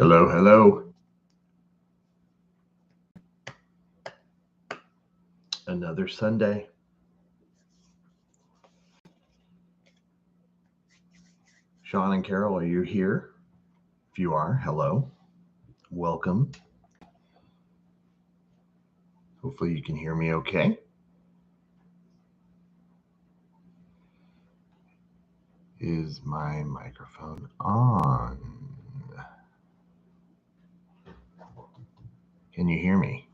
Hello, hello. Another Sunday. Sean and Carol, are you here? If you are, hello. Welcome. Hopefully you can hear me okay. Is my microphone on? Can you hear me?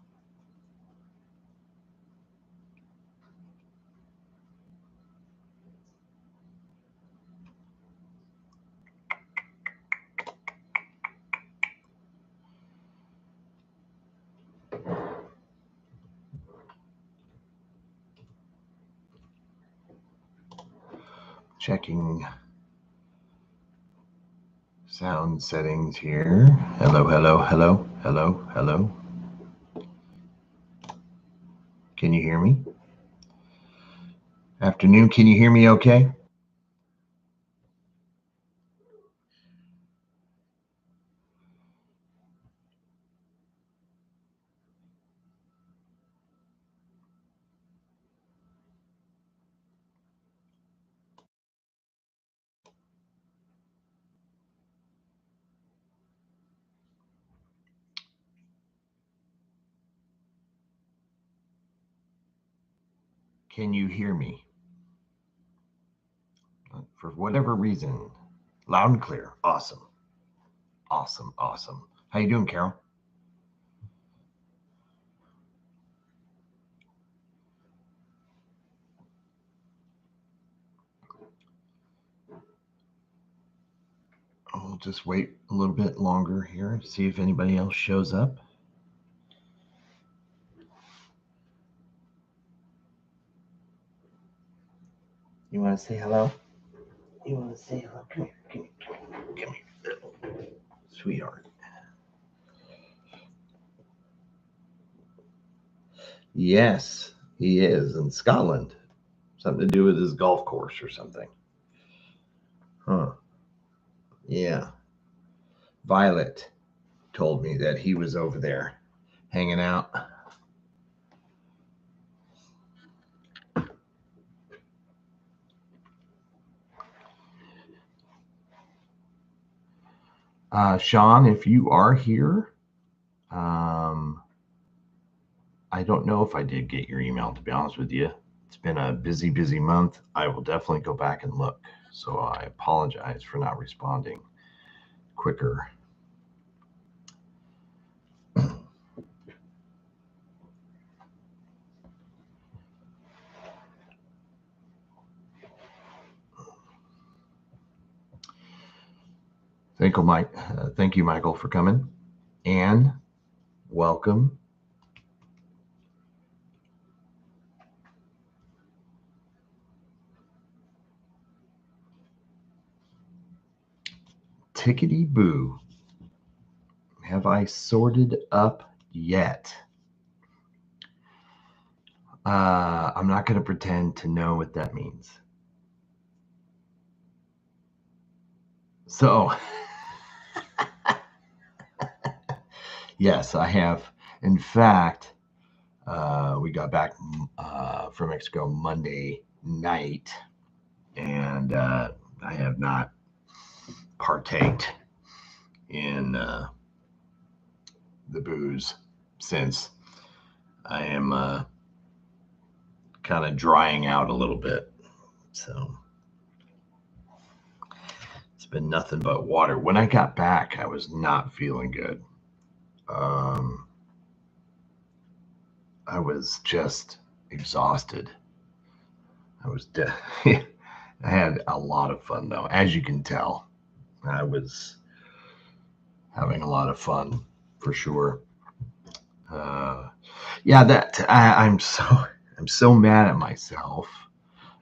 Checking sound settings here. Hello, hello, hello, hello, hello. Can you hear me? Afternoon, can you hear me okay? Can you hear me? For whatever reason, loud and clear. Awesome. Awesome, awesome. How you doing, Carol? I'll just wait a little bit longer here, see if anybody else shows up. You want to say hello? You want to say hello? Come here, come here, come here, come here. Sweetheart. Yes, he is in Scotland. Something to do with his golf course or something. Huh. Yeah. Violet told me that he was over there hanging out. Sean, if you are here, I don't know if I did get your email, to be honest with you. It's been a busy, busy month. I will definitely go back and look. So I apologize for not responding quicker. Thank you, Michael, for coming. Anne, welcome. Tickety boo. Have I sorted up yet? I'm not going to pretend to know what that means. So, yes, I have. In fact, we got back from Mexico Monday night, and I have not partaked in the booze since. I am kind of drying out a little bit. So it's been nothing but water. When I got back, I was not feeling good. I was just exhausted. I had a lot of fun though, as you can tell. I was having a lot of fun for sure. I'm so mad at myself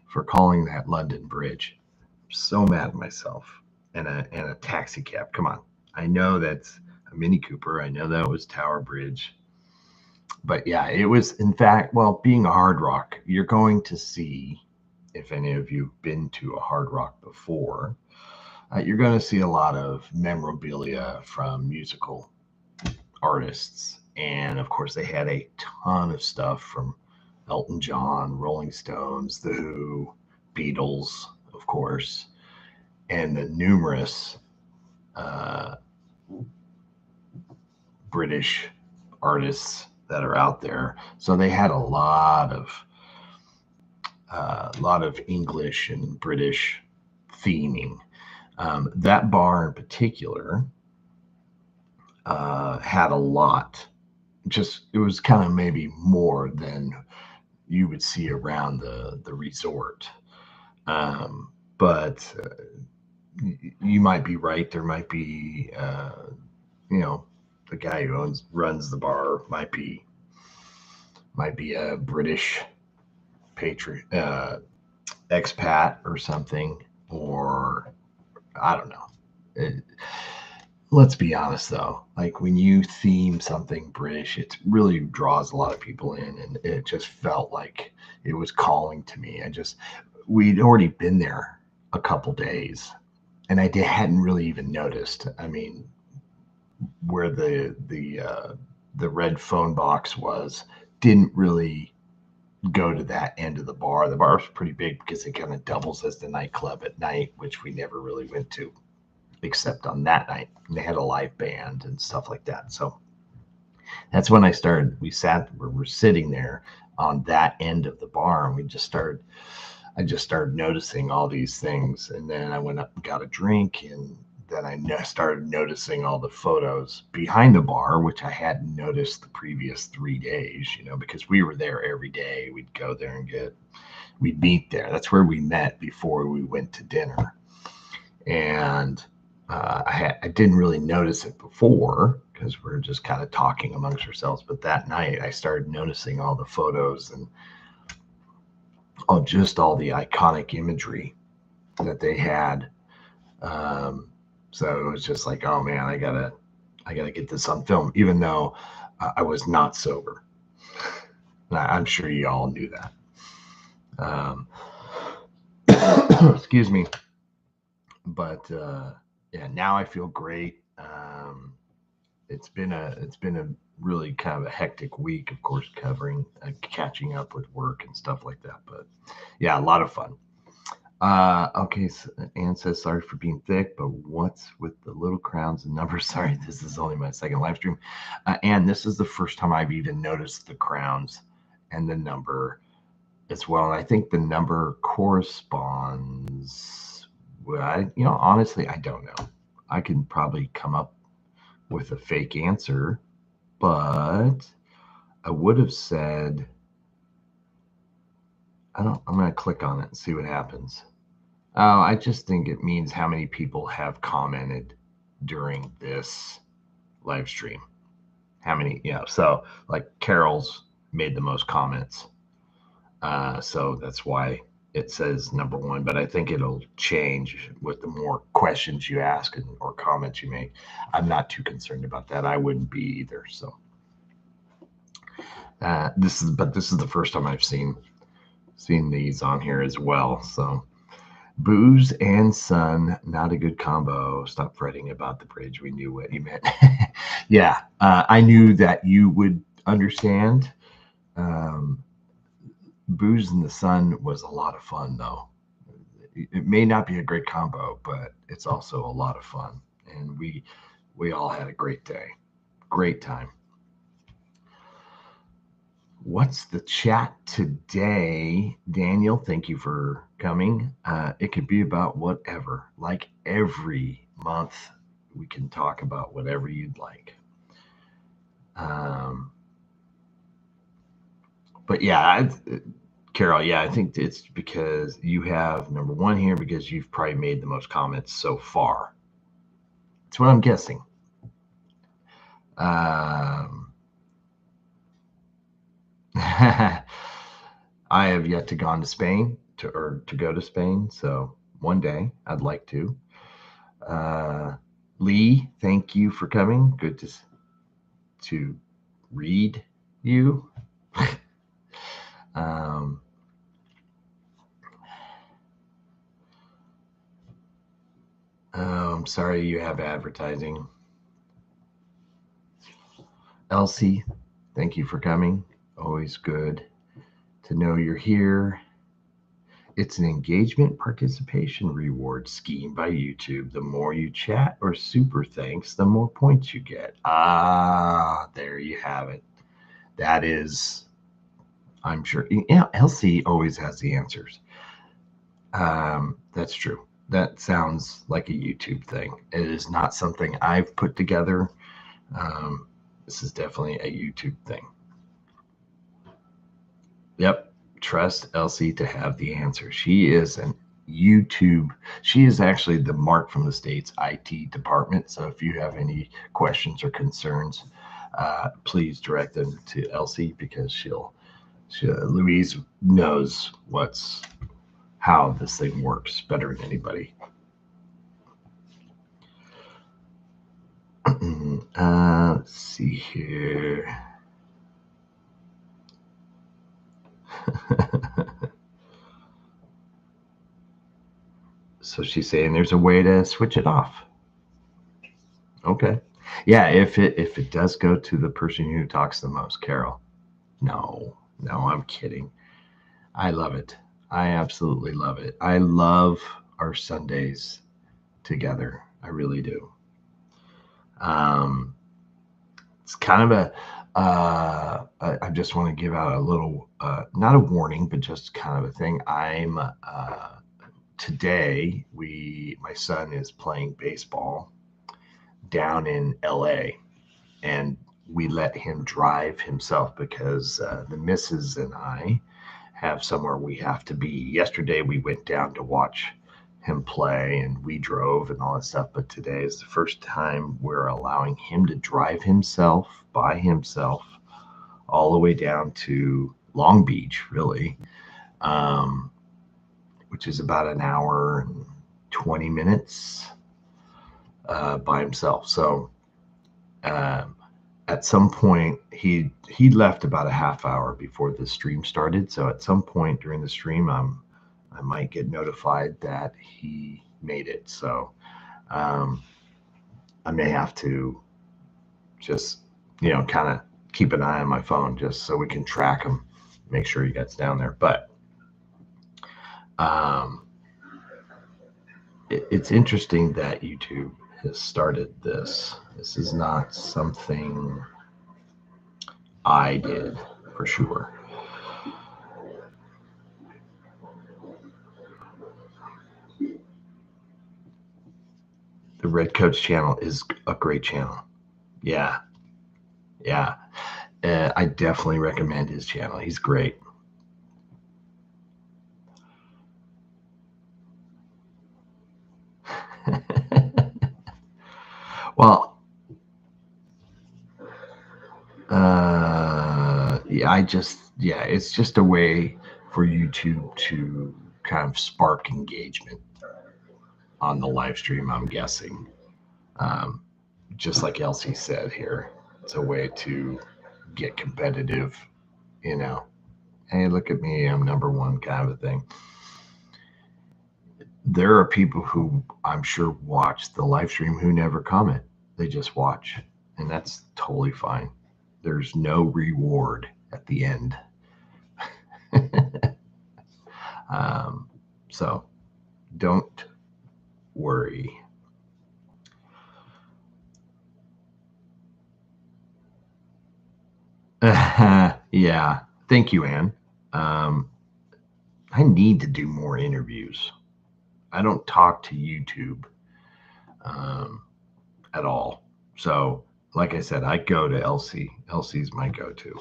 for calling that London Bridge. I'm so mad at myself and a taxi cab. Come on, I know that's a Mini Cooper. I know that was Tower Bridge. But yeah, it was, in fact, well, being a Hard Rock, you're going to see, if any of you have been to a Hard Rock before, you're going to see a lot of memorabilia from musical artists. And of course, they had a ton of stuff from Elton John, Rolling Stones, The Who, Beatles, of course, and the numerous uh, British artists that are out there. So they had a lot of English and British theming. That bar in particular had a lot. Just it was kind of maybe more than you would see around the resort. But you might be right. There might be, you know, the guy who runs the bar might be a British patriot, expat or something, or I don't know. Let's be honest though, like when you theme something British, it really draws a lot of people in, and it just felt like it was calling to me. We'd already been there a couple days, and hadn't really even noticed. I mean, where the red phone box was didn't really go to that end of the bar. The bar was pretty big because it kind of doubles as the nightclub at night, which we never really went to except on that night. And they had a live band and stuff like that. So that's when we're sitting there on that end of the bar, and I just started noticing all these things. And then I went up and got a drink, and then I started noticing all the photos behind the bar, which I hadn't noticed the previous 3 days, because we were there every day. We'd go there we'd meet there. That's where we met before we went to dinner. And I didn't really notice it before because we're just kind of talking amongst ourselves. But that night I started noticing all the photos and just all the iconic imagery that they had. So it was just like, oh man, I gotta get this on film, even though I was not sober. I'm sure you all knew that. Excuse me. But yeah, now I feel great. It's been a really kind of a hectic week, of course, catching up with work and stuff like that. But yeah, a lot of fun. Okay, so Anne says, sorry for being thick, but what's with the little crowns and numbers? Sorry, this is only my second live stream. And this is the first time I've even noticed the crowns and the number as well. And I think the number corresponds. Well, honestly, I don't know. I can probably come up with a fake answer, but I would have said, I'm going to click on it and see what happens. I just think it means how many people have commented during this live stream. How many, so like Carol's made the most comments. So that's why it says number one, but I think it'll change with the more questions you ask or comments you make. I'm not too concerned about that. I wouldn't be either. So this is the first time I've seen these on here as well. So booze and sun, not a good combo. Stop fretting about the bridge. We knew what you meant. Yeah, I knew that you would understand. Booze in the sun was a lot of fun, though. It may not be a great combo, but it's also a lot of fun. And we all had a great day. Great time. What's the chat today? Daniel, thank you for coming. It could be about whatever. Like every month, we can talk about whatever you'd like. But yeah, Carol, yeah, I think it's because you have number one here because you've probably made the most comments so far. That's what I'm guessing. I have yet to go to Spain to go to Spain, so one day I'd like to. Lee, thank you for coming. Good to read you. I'm sorry you have advertising. Elsie, thank you for coming. Always good to know you're here. It's an engagement participation reward scheme by YouTube. The more you chat or super thanks, the more points you get. Ah, there you have it. That is, I'm sure. Yeah, Elsie always has the answers. That's true. That sounds like a YouTube thing. It is not something I've put together. This is definitely a YouTube thing. Yep. Trust Elsie to have the answer. She is an YouTube. She is actually the Mark from the States IT department. So if you have any questions or concerns, please direct them to Elsie because Louise knows how this thing works better than anybody. Let's see here. So she's saying there's a way to switch it off. Okay. Yeah, if it does go to the person who talks the most, Carol. No, I'm kidding. I love it. I absolutely love it. I love our Sundays together. I really do. It's kind of I just want to give out a little, not a warning, but just kind of a thing. Today my son is playing baseball down in LA, and we let him drive himself because the missus and I have somewhere we have to be. Yesterday we went down to watch him play and we drove and all that stuff, but today is the first time we're allowing him to drive himself by himself all the way down to Long Beach, really, which is about an hour and 20 minutes by himself. So at some point he left about a half hour before the stream started. So at some point during the stream, I might get notified that he made it. So I may have to just kind of keep an eye on my phone just so we can track him, make sure he gets down there. But it's interesting that YouTube has started this. This is not something I did, for sure. The Red Coach channel is a great channel. Yeah. I definitely recommend his channel. He's great. Well, it's just a way for YouTube to kind of spark engagement on the live stream, I'm guessing. Just like Elsie said here, it's a way to get competitive, hey, look at me, I'm number one kind of a thing. There are people who I'm sure watch the live stream who never comment. They just watch, and that's totally fine. There's no reward at the end. So don't worry. Yeah. Thank you, Anne. I need to do more interviews. I don't talk to YouTube at all. So, like I said, I go to Elsie. Elsie's my go-to.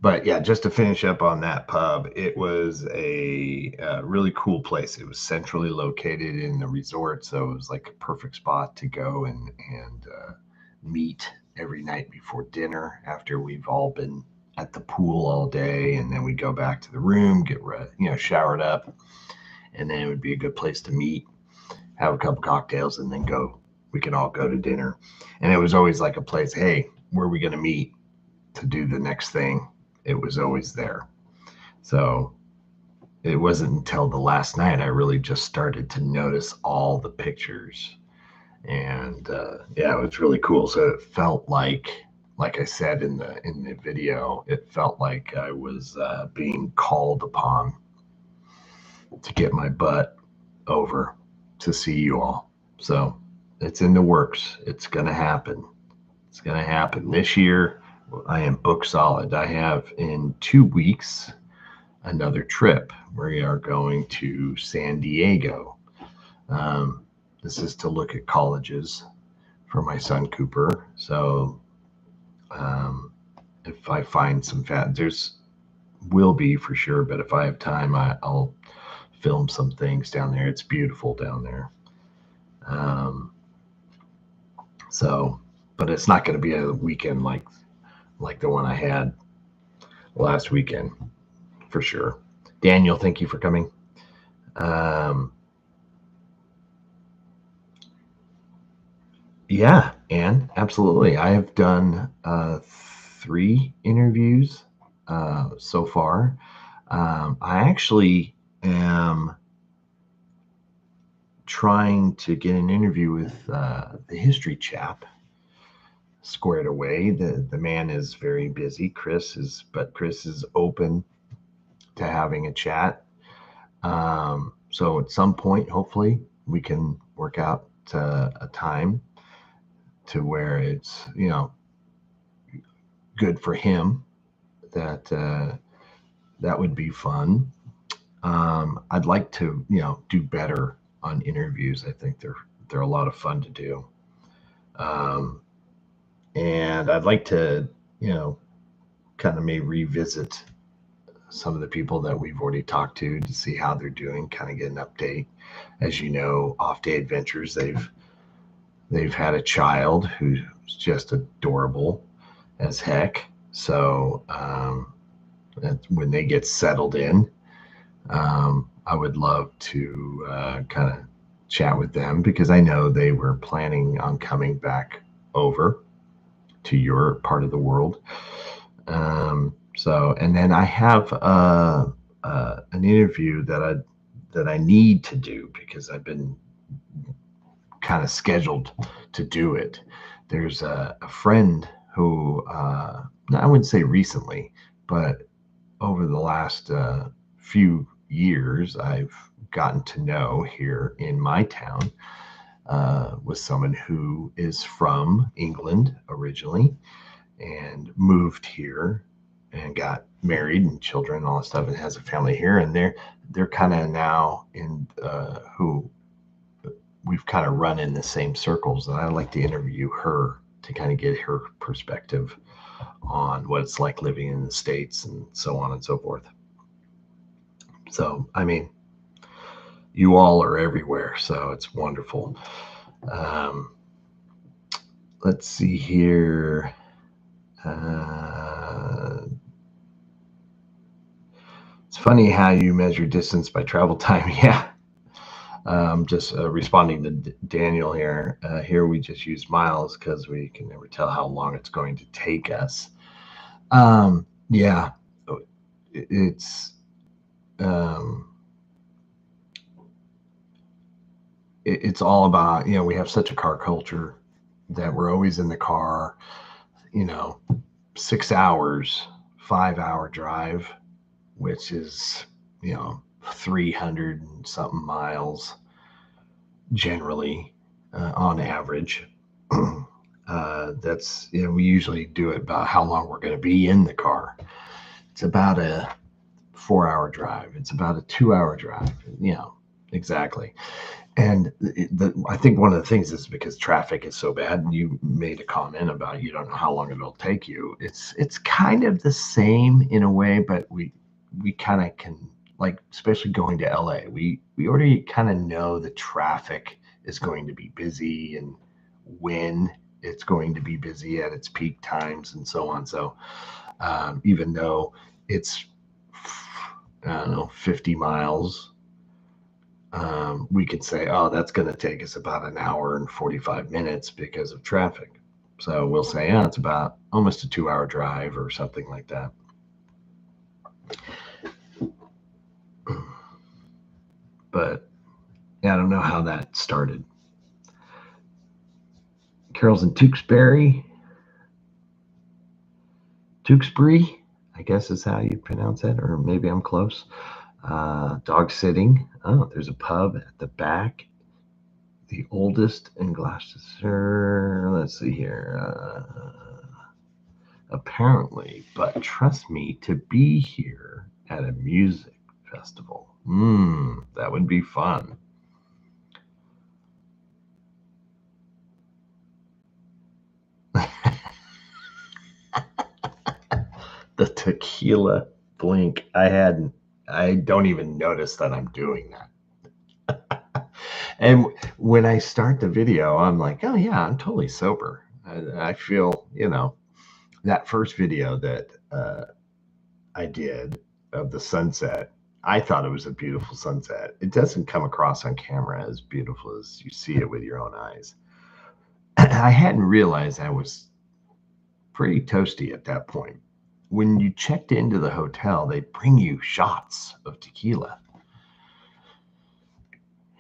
But yeah, just to finish up on that pub, it was a really cool place. It was centrally located in the resort, so it was like a perfect spot to go and meet every night before dinner after we've all been at the pool all day, and then we go back to the room, get showered up, and then it would be a good place to meet, have a couple cocktails, and then we can all go to dinner. And it was always like a place, hey, where are we going to meet to do the next thing? It was always there. So it wasn't until the last night I really just started to notice all the pictures. And yeah, it was really cool. So it felt like I said in the video, it felt like I was being called upon to get my butt over to see you all. So it's in the works. It's going to happen. It's going to happen this year. I am book solid. I have in 2 weeks another trip. We are going to San Diego. Um, this is to look at colleges for my son Cooper. So um, if I find some there's will be for sure. But if I have time, I'll film some things down there. It's beautiful down there. Um, so, but it's not going to be a weekend like the one I had last weekend for sure. Daniel, thank you for coming. Um, yeah, and absolutely. I have done 3 interviews so far. I actually am trying to get an interview with the history chap squared away. The man is very busy. Chris is open to having a chat. So at some point, hopefully, we can work out a time to where it's good for him. That would be fun. I'd like to do better on interviews. I think they're a lot of fun to do. And I'd like to kind of maybe revisit some of the people that we've already talked to see how they're doing, kind of get an update. As you know, Off Day Adventures, they've had a child who's just adorable as heck. So when they get settled in, I would love to kind of chat with them because I know they were planning on coming back over to your part of the world. So, and then I have an interview that I need to do because I've been kind of scheduled to do it. There's a friend who I wouldn't say recently, but over the last few years, I've gotten to know here in my town with someone who is from England originally and moved here and got married and children and all that stuff and has a family here. And they're kind of now in who we've kind of run in the same circles. And I'd like to interview her to kind of get her perspective on what it's like living in the States and so on and so forth. So, I mean, you all are everywhere, so it's wonderful. Let's see here. It's funny how you measure distance by travel time. Yeah. Just responding to Daniel here. Here we just use miles because we can never tell how long it's going to take us. Yeah, it's it's all about we have such a car culture that we're always in the car. 6 hours, 5-hour drive, which is 300 and something miles generally on average. That's we usually do it about how long we're going to be in the car. It's about a 4-hour drive. It's about a 2-hour drive. Exactly. And I think one of the things is because traffic is so bad. And you made a comment about you don't know how long it'll take you. It's kind of the same in a way, but we kind of can, like, especially going to LA, we already kind of know the traffic is going to be busy and when it's going to be busy at its peak times and so on. So even though it's, I don't know, 50 miles, we could say, oh, that's going to take us about an hour and 45 minutes because of traffic. So we'll say, yeah, it's about almost a 2-hour drive or something like that. But yeah, I don't know how that started. Carol's in Tewksbury. Tewksbury, I guess is how you pronounce it, or maybe I'm close. Dog sitting. Oh, there's a pub at the back. The oldest in Gloucestershire. Let's see here. Apparently, but trust me, to be here at a music festival. That would be fun. The tequila blink. I don't even notice that I'm doing that. And when I start the video, I'm like, oh yeah, I'm totally sober. I feel, that first video that I did of the sunset, I thought it was a beautiful sunset. It doesn't come across on camera as beautiful as you see it with your own eyes. I hadn't realized I was pretty toasty at that point. When you checked into the hotel, they bring you shots of tequila.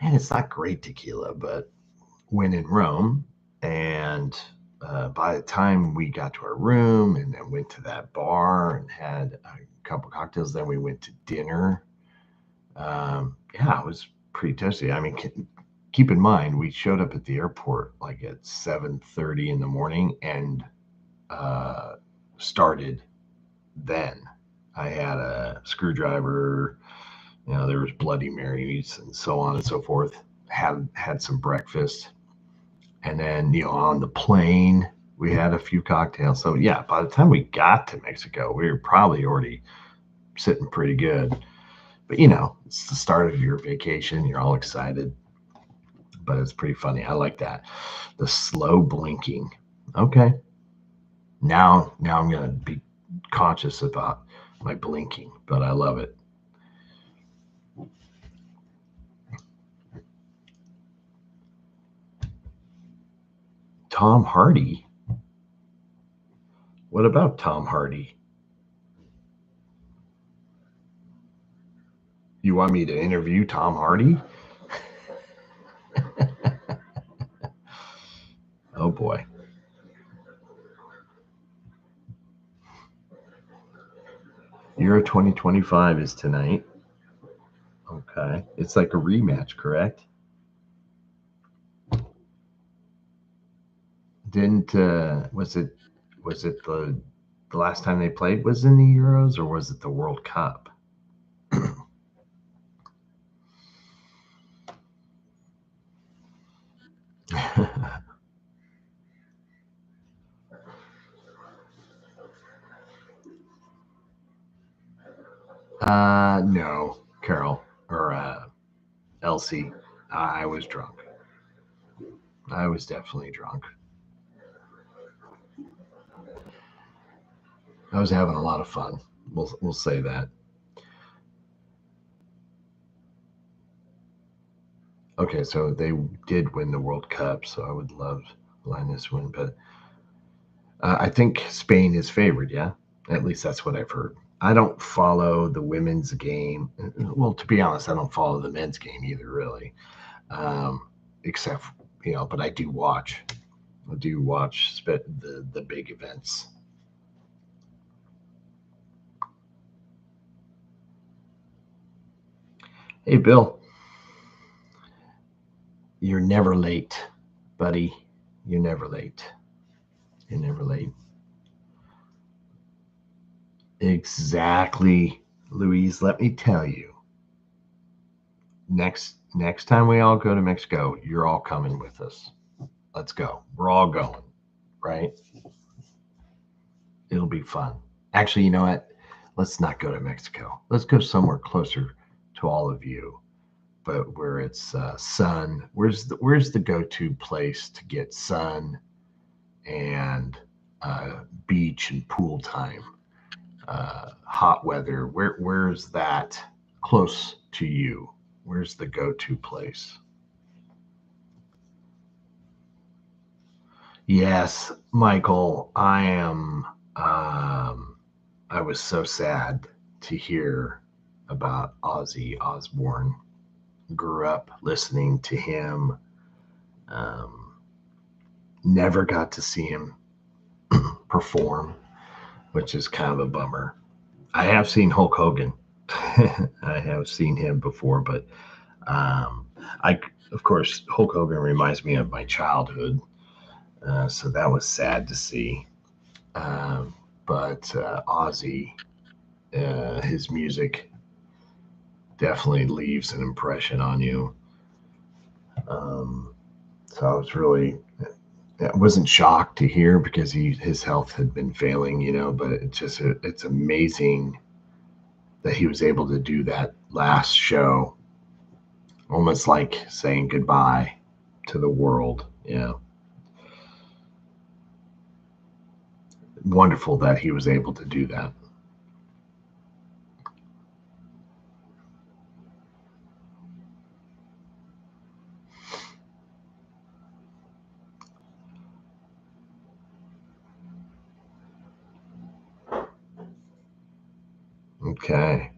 And it's not great tequila, but when in Rome, and by the time we got to our room and then went to that bar and had a couple cocktails, then we went to dinner. Yeah, it was pretty toasty. I mean, keep in mind, we showed up at the airport like at 7:30 in the morning and started then. I had a screwdriver, there was Bloody Marys and so on and so forth. Had some breakfast, and then on the plane we had a few cocktails. So yeah, by the time we got to Mexico, we were probably already sitting pretty good. But it's the start of your vacation. You're all excited, but it's pretty funny. I like that. The slow blinking. Okay. Now I'm gonna be conscious about my blinking, but I love it. Tom Hardy. What about Tom Hardy? You want me to interview Tom Hardy? Oh boy. Euro 2025 is tonight. Okay. It's like a rematch, correct? Didn't was it the last time they played was in the Euros, or was it the World Cup? No, Carol or Elsie. I was drunk. I was definitely drunk. I was having a lot of fun. We'll say that. Okay, so they did win the World Cup, so I would love Linus win, but I think Spain is favored. Yeah, at least that's what I've heard. I don't follow the women's game. Well, to be honest, I don't follow the men's game either, really. Except, but I do watch. I do watch the big events. Hey, Bill, you're never late, buddy. You're never late. You're never late. Exactly, Louise. Let me tell you. Next time we all go to Mexico, you're all coming with us. Let's go. We're all going, right? It'll be fun. Actually, you know what? Let's not go to Mexico. Let's go somewhere closer to all of you, but where it's sun. Where's the go-to place to get sun and beach and pool time, hot weather? Where's that close to you? Where's the go-to place? Yes, Michael, I am. I was so sad to hear about Ozzy Osbourne grew up listening to him. Never got to see him perform, which is kind of a bummer. I have seen Hulk Hogan. I have seen him before, but um, I, of course, Hulk Hogan reminds me of my childhood, so that was sad to see. Um, but Ozzy, his music definitely leaves an impression on you. Um, so I was really, I wasn't shocked to hear because his health had been failing, but it's amazing that he was able to do that last show, almost like saying goodbye to the world. Wonderful that he was able to do that. Okay.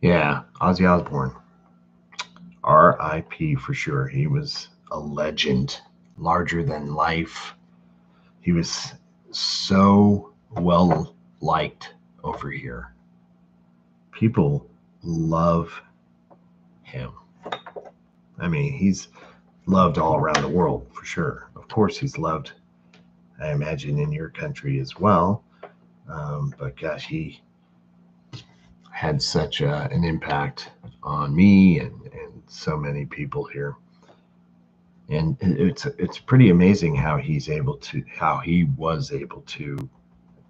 Yeah, Ozzy Osbourne. R.I.P. for sure. He was a legend, larger than life. He was so well liked over here. People love him. I mean, he's loved all around the world for sure. Of course, he's loved, I imagine, in your country as well. But gosh, he had such an impact on me and so many people here. And it's pretty amazing how he was able to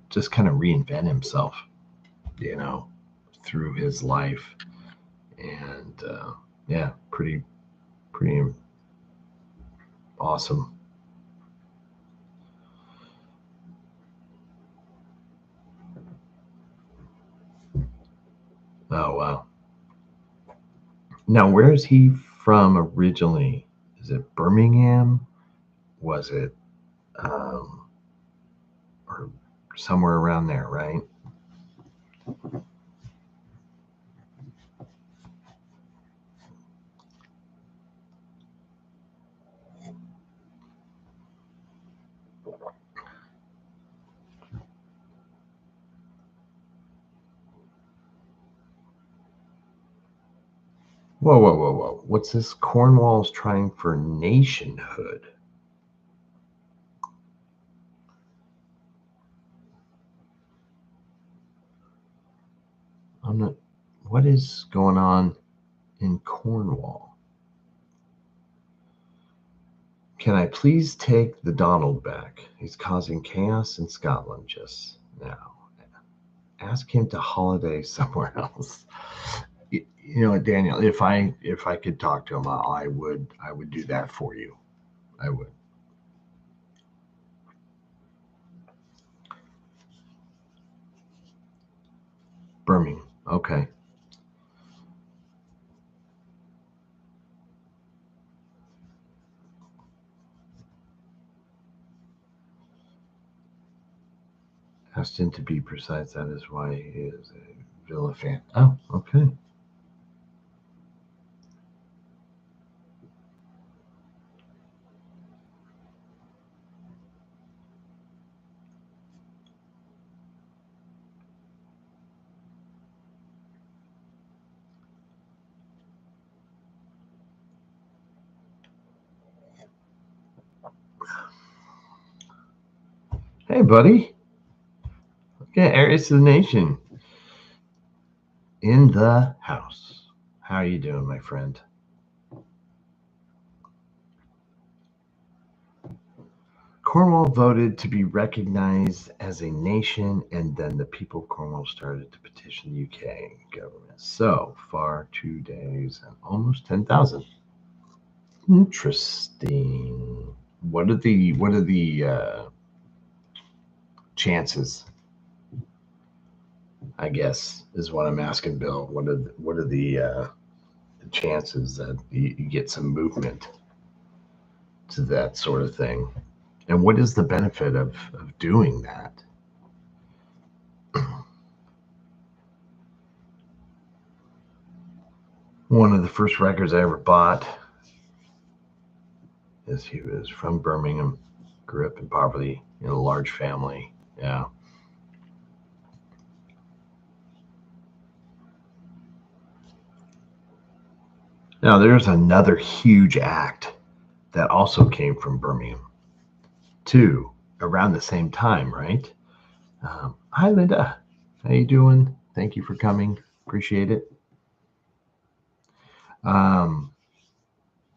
just kind of reinvent himself, you know, through his life. And yeah, pretty awesome. Oh wow. Now, where is he from originally? Is it Birmingham? Was it um, or somewhere around there, right? Whoa, whoa, whoa, whoa! What's this? Cornwall's trying for nationhood. I'm not. What is going on in Cornwall? Can I please take the Donald back? He's causing chaos in Scotland just now. Ask him to holiday somewhere else. You know what, Daniel? If I could talk to him, I would do that for you. I would. Birmingham. Okay. Asked him to be precise. That is why he is a Villa fan. Oh, okay. Hey, buddy. Okay, Aries of the Nation in the house. How are you doing, my friend? Cornwall voted to be recognized as a nation, and then the people of Cornwall started to petition the UK government. So far, 2 days and almost 10,000. Interesting. What are the chances? I guess is what I'm asking, Bill. What are the chances that you get some movement to that sort of thing? And what is the benefit of doing that? One of the first records I ever bought is he was from Birmingham, grew up in poverty in a large family. Yeah. Now, there's another huge act that also came from Birmingham, too, around the same time, right? Hi, Linda. How you doing? Thank you for coming. Appreciate it. Um,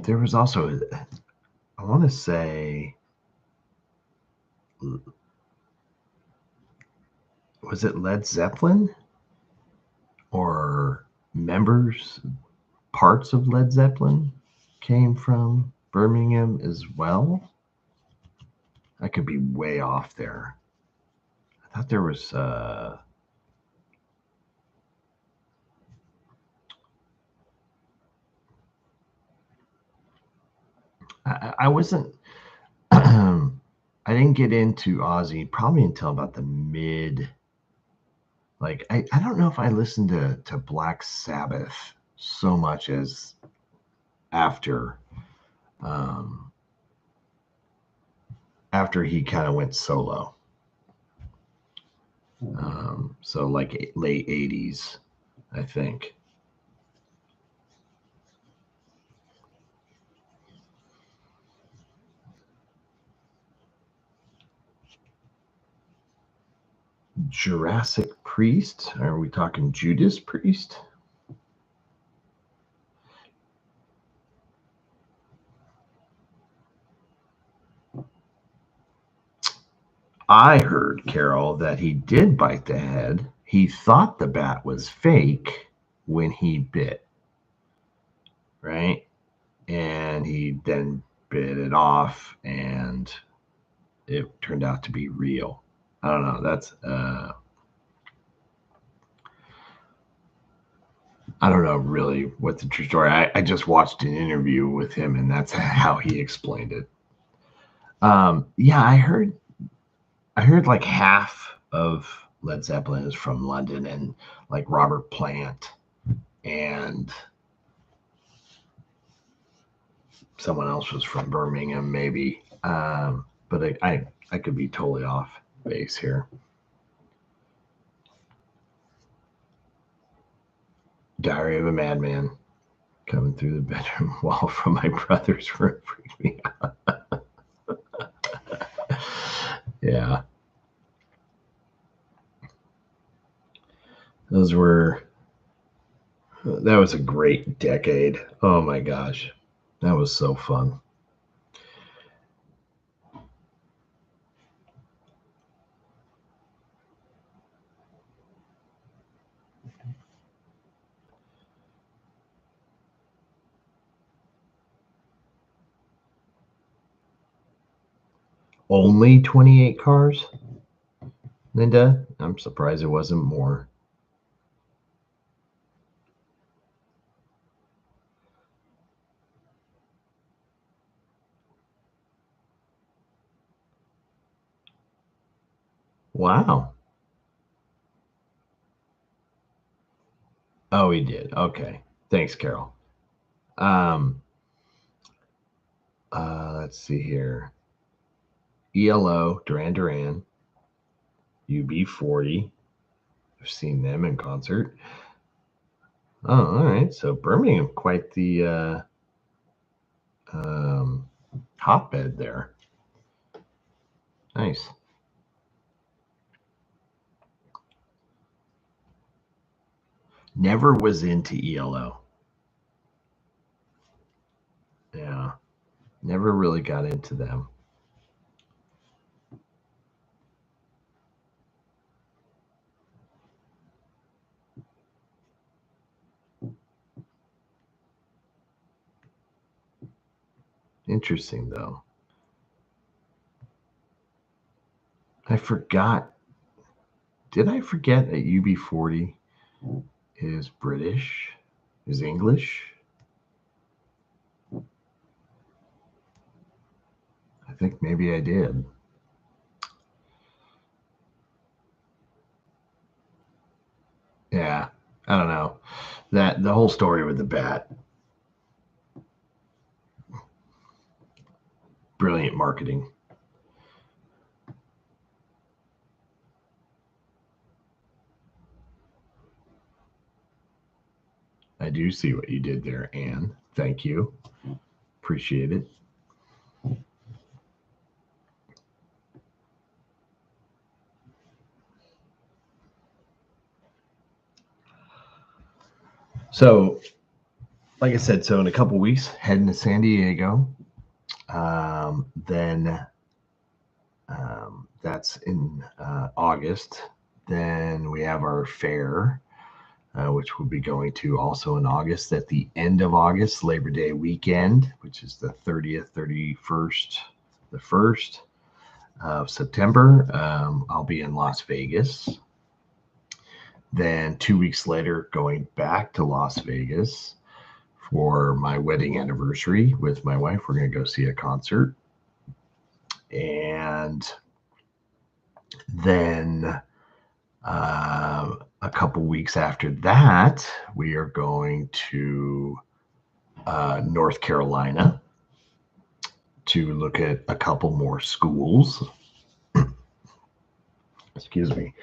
there was also, I want to say, was it Led Zeppelin or members, parts of Led Zeppelin came from Birmingham as well? I could be way off there. I thought there was I wasn't I didn't get into Ozzy probably until about the mid, like I don't know if I listened to Black Sabbath so much as after um after he kind of went solo. So like late 80s, I think. Jurassic Priest? Are we talking Judas Priest? I heard, Carol, that he did bite the head. He thought the bat was fake when he bit, right? And he then bit it off and it turned out to be real. I don't know. That's I don't know really what the true story. I just watched an interview with him and that's how he explained it. Yeah, I heard like half of Led Zeppelin is from London and like Robert Plant and someone else was from Birmingham, maybe. But I could be totally off base here. Diary of a Madman coming through the bedroom wall from my brother's room freaked me out. Yeah, those were that was a great decade. Oh my gosh, that was so fun. Only 28 cars, Linda. I'm surprised it wasn't more. Wow. Oh, he did. Okay. Thanks, Carol. Um, let's see here. ELO, Duran Duran, UB40. I've seen them in concert. Oh, all right. So Birmingham, quite the um, hotbed there. Nice. Never was into ELO. Yeah, never really got into them. Interesting though. I forgot. Did I forget that UB40 is British? Is English? I think maybe I did. Yeah, I don't know. That the whole story with the bat, brilliant marketing. I do see what you did there, Anne. Thank you. Appreciate it. So, like I said, so in a couple weeks, heading to San Diego. Then that's in August. Then we have our fair, which we'll be going to also in August. At the end of August, Labor Day weekend, which is the 30th, 31st, the 1st of September, I'll be in Las Vegas. Then 2 weeks later, going back to Las Vegas for my wedding anniversary with my wife. We're going to go see a concert. And then a couple weeks after that, we are going to North Carolina to look at a couple more schools. Excuse me.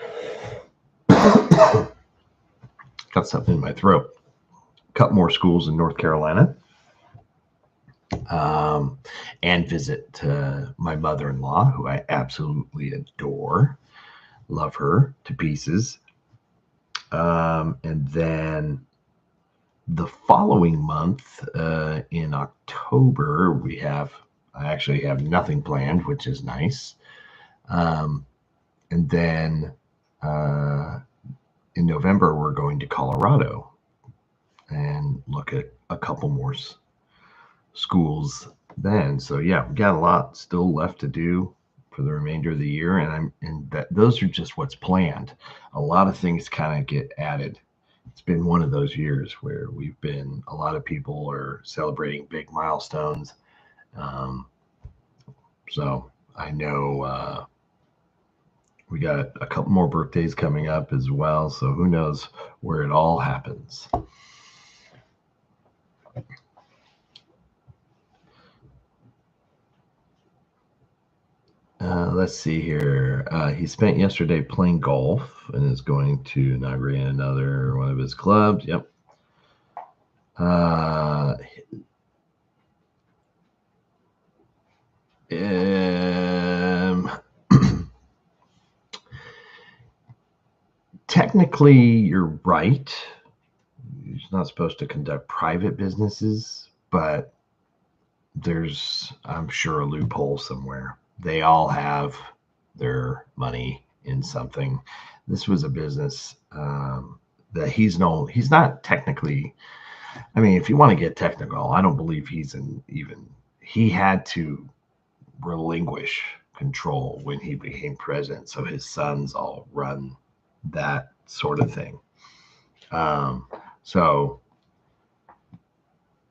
Got something in my throat. A couple more schools in North Carolina. And visit my mother-in-law, who I absolutely adore. Love her to pieces. And then the following month, in October, I actually have nothing planned, which is nice. And then in November, we're going to Colorado and look at a couple more schools then. So yeah, we got a lot still left to do for the remainder of the year, and those are just what's planned. A lot of things kind of get added. It's been one of those years where a lot of people are celebrating big milestones. So I know we got a couple more birthdays coming up as well. So who knows where it all happens. Let's see here. He spent yesterday playing golf and is going to inaugurate another one of his clubs. Yep. Technically, you're right. He's not supposed to conduct private businesses, but there's, I'm sure, a loophole somewhere. They all have their money in something. This was a business that he's not technically, I mean, if you want to get technical, I don't believe he had to relinquish control when he became president. So his sons all run that sort of thing. So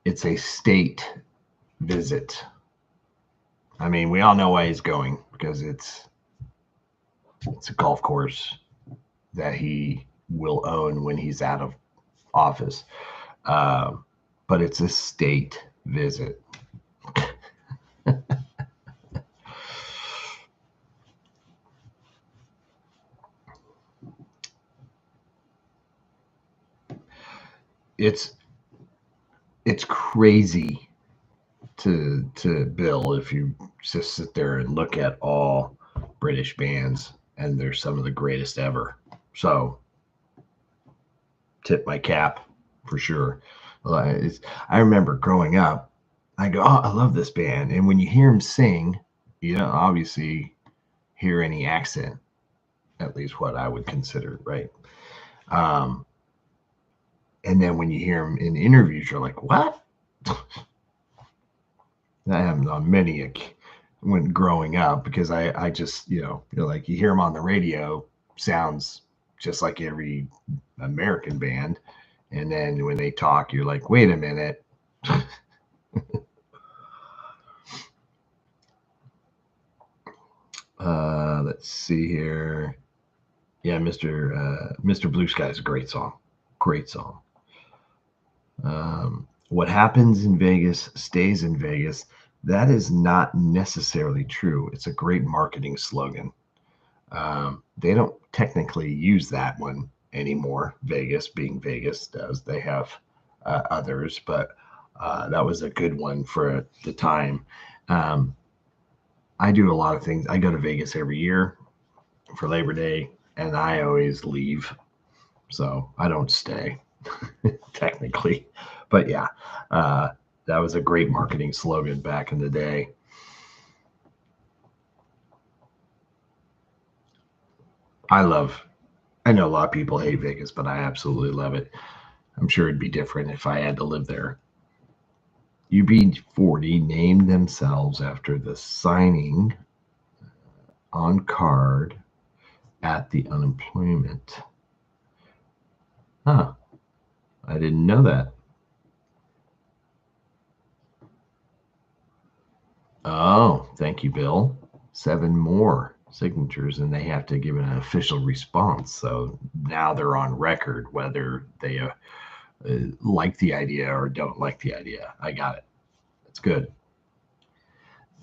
it's a state visit. I mean, we all know why he's going, because it's a golf course that he will own when he's out of office. But it's a state visit. It's crazy to Bill, if you just sit there and look at all British bands, and they're some of the greatest ever. So tip my cap for sure. I remember growing up, I go, oh, I love this band. And when you hear him sing, you don't obviously hear any accent, at least what I would consider, right? And then when you hear him in interviews, you're like, what? That happened on many when growing up, because I just, you're like, you hear him on the radio, sounds just like every American band. And then when they talk, you're like, wait a minute. Let's see here. Yeah, Mr. Blue Sky is a great song. Great song. What happens in Vegas stays in Vegas. That is not necessarily true. It's a great marketing slogan. They don't technically use that one anymore. Vegas, being Vegas, does. They have others, but that was a good one for the time. Um, I do a lot of things. I go to Vegas every year for Labor Day, and I always leave, so I don't stay technically. But yeah, uh, that was a great marketing slogan back in the day. I love. I know a lot of people hate Vegas, but I absolutely love it. I'm sure it'd be different if I had to live there. UB40 named themselves after the signing on card at the unemployment. Huh. I didn't know that. Oh, thank you, Bill. 7 more signatures, and they have to give an official response. So now they're on record whether they like the idea or don't like the idea. I got it. That's good.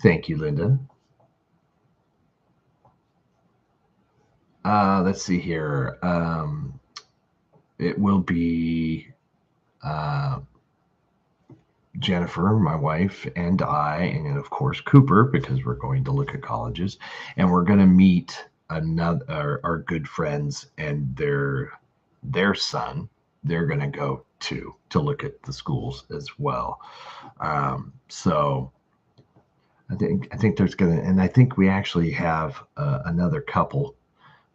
Thank you, Linda. Let's see here. It will be uh, Jennifer, my wife, and I, and of course Cooper, because we're going to look at colleges, and we're going to meet another our good friends and their son. They're going to go to look at the schools as well. So I think there's going to, and I think we actually have another couple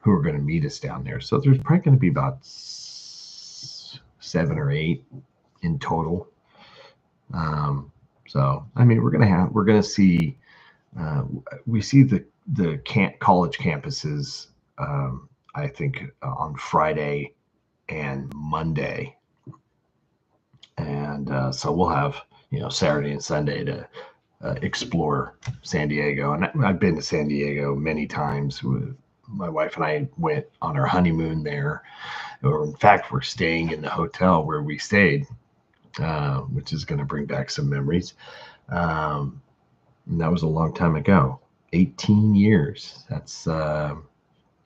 who are going to meet us down there. So there's probably going to be about 7 or 8 in total. So I mean, we're gonna see uh, we see the college campuses. I think on Friday and Monday, and so we'll have Saturday and Sunday to explore San Diego. And I've been to San Diego many times. My wife and I went on our honeymoon there. Or in fact, we're staying in the hotel where we stayed, which is going to bring back some memories. Um, and that was a long time ago. 18 years. That's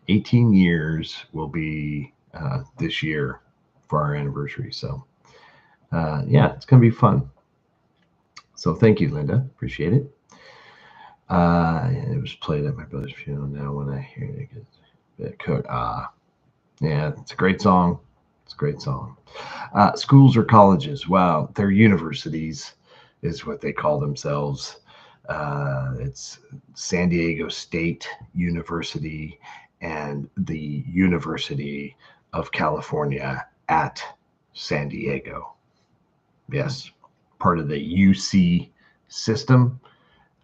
18 years will be this year for our anniversary. So, yeah, it's going to be fun. So, thank you, Linda. Appreciate it. It was played at my brother's funeral. Now, when I hear it, it could. Yeah, it's a great song. It's a great song. Schools or colleges? Wow, they're universities, is what they call themselves. It's San Diego State University and the University of California at San Diego. Yes, part of the UC system,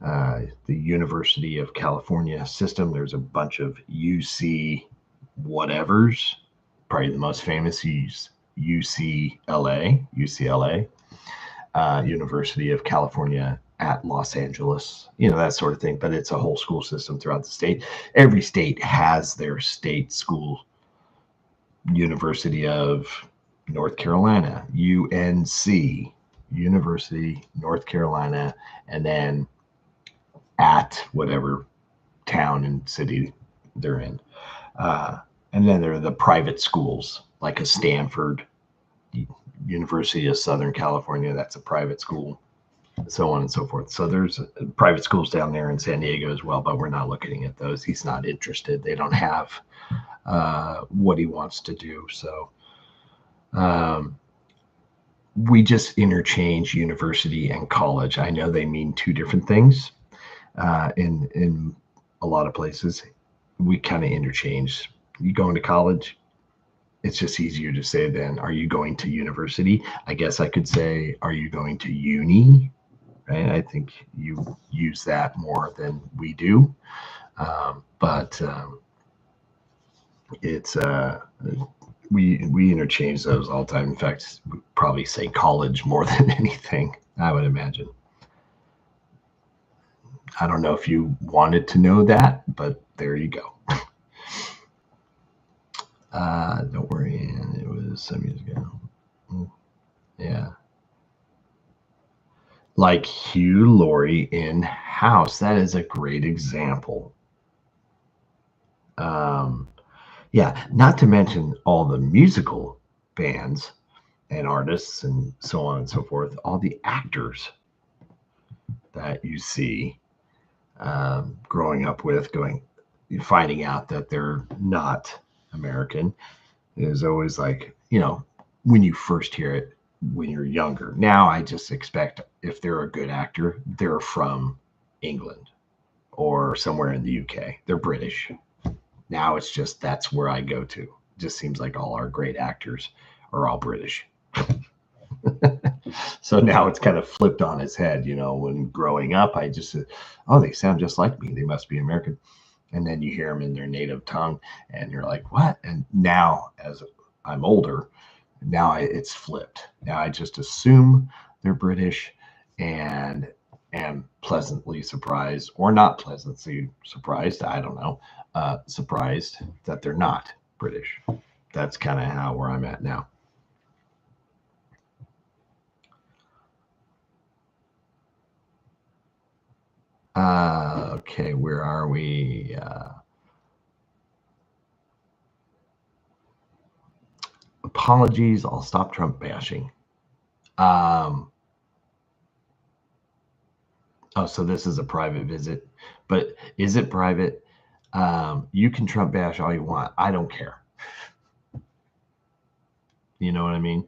the University of California system. There's a bunch of UC whatevers. Probably the most famous is UCLA, University of California at Los Angeles, that sort of thing. But it's a whole school system throughout the state. Every state has their state school. University of North Carolina, UNC, University North Carolina, and then at whatever town and city they're in. And then there are the private schools, like a Stanford, University of Southern California, that's a private school, so on and so forth. So there's private schools down there in San Diego as well, but we're not looking at those. He's not interested. They don't have what he wants to do. So we just interchange university and college. I know they mean two different things in a lot of places. We kind of interchange. You going to college? It's just easier to say than are you going to university? I guess I could say, are you going to uni? Right? I think you use that more than we do. But it's we interchange those all the time. In fact, we probably say college more than anything, I would imagine. I don't know if you wanted to know that, but there you go. Don't worry, it was some years ago. Yeah. Like Hugh Laurie in House. That is a great example. Yeah, not to mention all the musical bands and artists and so on and so forth, all the actors that you see growing up with, finding out that they're not American is always like, when you first hear it when you're younger. Now I just expect if they're a good actor, they're from England or somewhere in the UK. They're British. Now it's just that's where I go to. It just seems like all our great actors are all British. So now it's kind of flipped on its head. When growing up, I just said, oh, they sound just like me. They must be American. And then you hear them in their native tongue and you're like, what? And now, as I'm older, now it's flipped. Now I just assume they're British and am pleasantly surprised or not pleasantly surprised. I don't know. Surprised that they're not British. That's kind of where I'm at now. Okay, where are we? Apologies, I'll stop Trump bashing. Oh, so this is a private visit, but is it private? You can Trump bash all you want. I don't care. You know what I mean?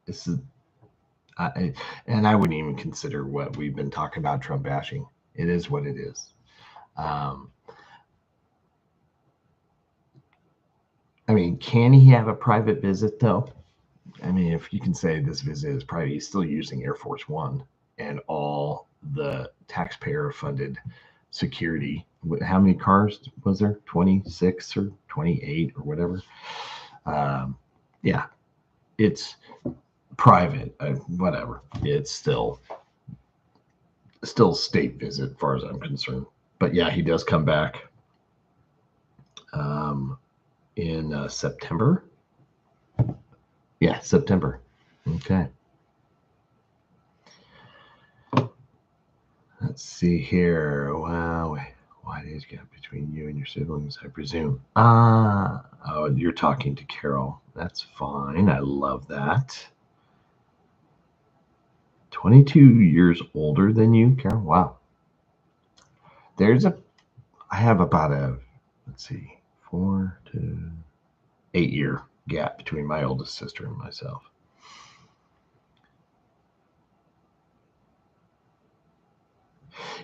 This is, and I wouldn't even consider what we've been talking about Trump bashing. It is what it is. I mean, can he have a private visit though? I mean, if you can say this visit is private, he's still using Air Force One and all the taxpayer funded security. How many cars was there? 26 or 28 or whatever. Yeah, it's private, whatever. It's still state visit, as far as I'm concerned. But yeah, he does come back in September. Yeah, September. Okay. Let's see here. Wow. Wide age gap between you and your siblings, I presume. Oh, you're talking to Carol. That's fine. I love that. 22 years older than you, Carol? Wow. I have about let's see, 4 to 8 year gap between my oldest sister and myself.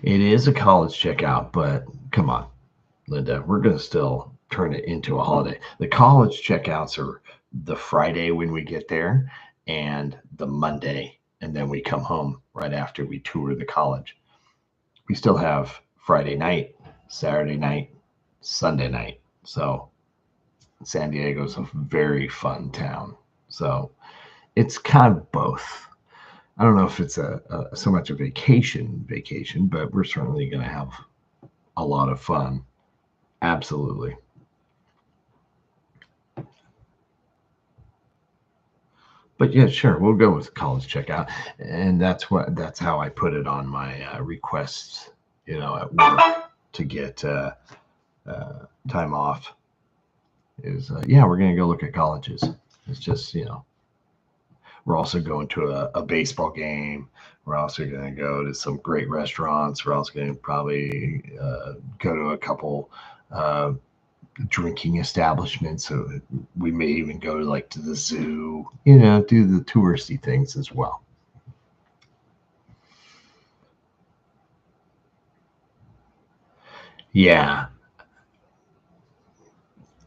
It is a college checkout, but come on, Linda, we're going to still turn it into a holiday. The college checkouts are the Friday when we get there and the Monday, and then we come home right after we tour the college. We still have Friday night, Saturday night, Sunday night. So San Diego's a very fun town. So it's kind of both. I don't know if it's so much a vacation, but we're certainly going to have a lot of fun. Absolutely. But yeah, sure, we'll go with college checkout, and that's how I put it on my requests, at work to get time off. Is yeah, we're gonna go look at colleges. It's just we're also going to a baseball game. We're also going to go to some great restaurants. We're also going to probably go to a couple drinking establishments. So we may even go to the zoo, do the touristy things as well. Yeah.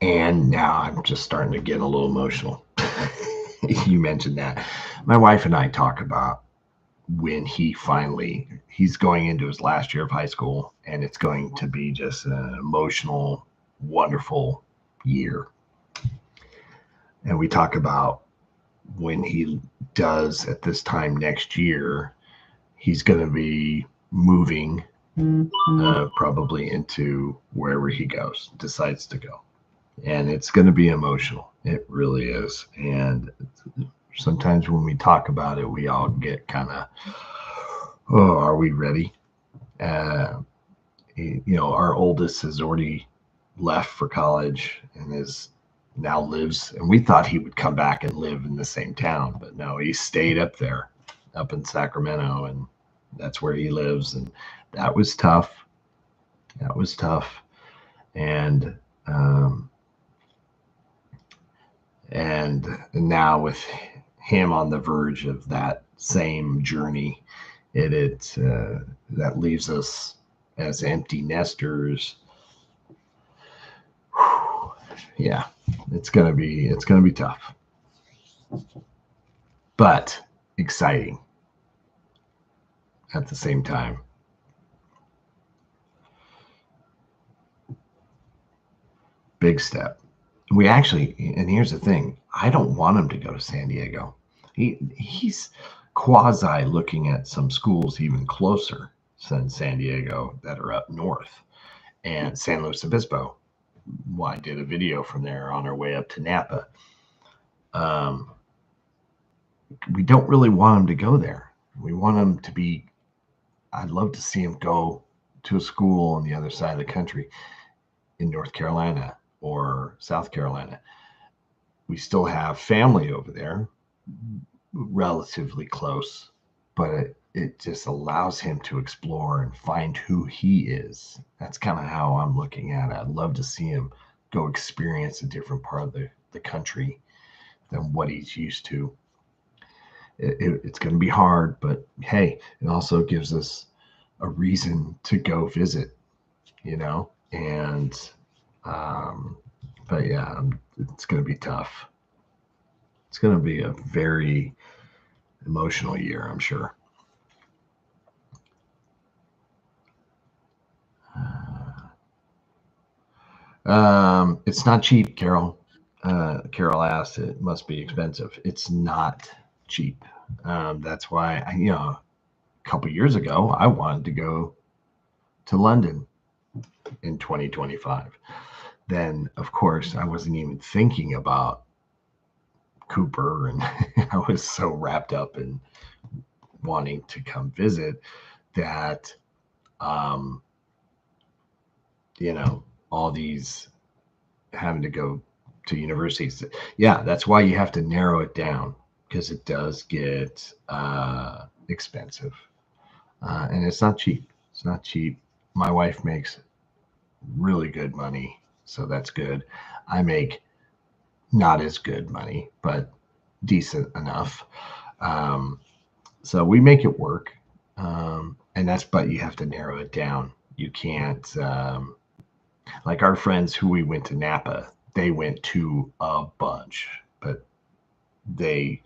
And now I'm just starting to get a little emotional. You mentioned that. My wife and I talk about when he's going into his last year of high school, and it's going to be just an emotional, wonderful year. And we talk about when he does at this time next year, he's going to be moving probably into wherever he decides to go. And it's going to be emotional. It really is. And sometimes when we talk about it, we all get kind of, Oh, are we ready? Uh, our oldest has already left for college and is now lives. And we thought he would come back and live in the same town, but no, he stayed up there, up in Sacramento, and that's where he lives. And that was tough. That was tough. And um, and now with him on the verge of that same journey, that leaves us as empty nesters. Whew, yeah, it's gonna be tough, but exciting at the same time. Big step. We actually, and here's the thing: I don't want him to go to San Diego. He's quasi looking at some schools even closer than San Diego that are up north, and San Luis Obispo. Well, I did a video from there on our way up to Napa. Um, we don't really want him to go there. We want him to be. I'd love to see him go to a school on the other side of the country in North Carolina or South Carolina. We still have family over there, relatively close, but it just allows him to explore and find who he is. That's kind of how I'm looking at it. I'd love to see him go experience a different part of the country than what he's used to. It's going to be hard, but hey, it also gives us a reason to go visit, and but yeah, it's going to be tough. It's going to be a very emotional year, I'm sure. It's not cheap, Carol. Carol asked. It must be expensive. It's not cheap. That's why a couple years ago I wanted to go to London in 2025. Then, of course, I wasn't even thinking about Cooper, and I was so wrapped up in wanting to come visit that, um, all these having to go to universities. Yeah, that's why you have to narrow it down because it does get expensive, and it's not cheap. It's not cheap. My wife makes really good money, so that's good. I make not as good money, but decent enough. Um, so we make it work, but you have to narrow it down. You can't, like our friends who we went to Napa, they went to a bunch, but they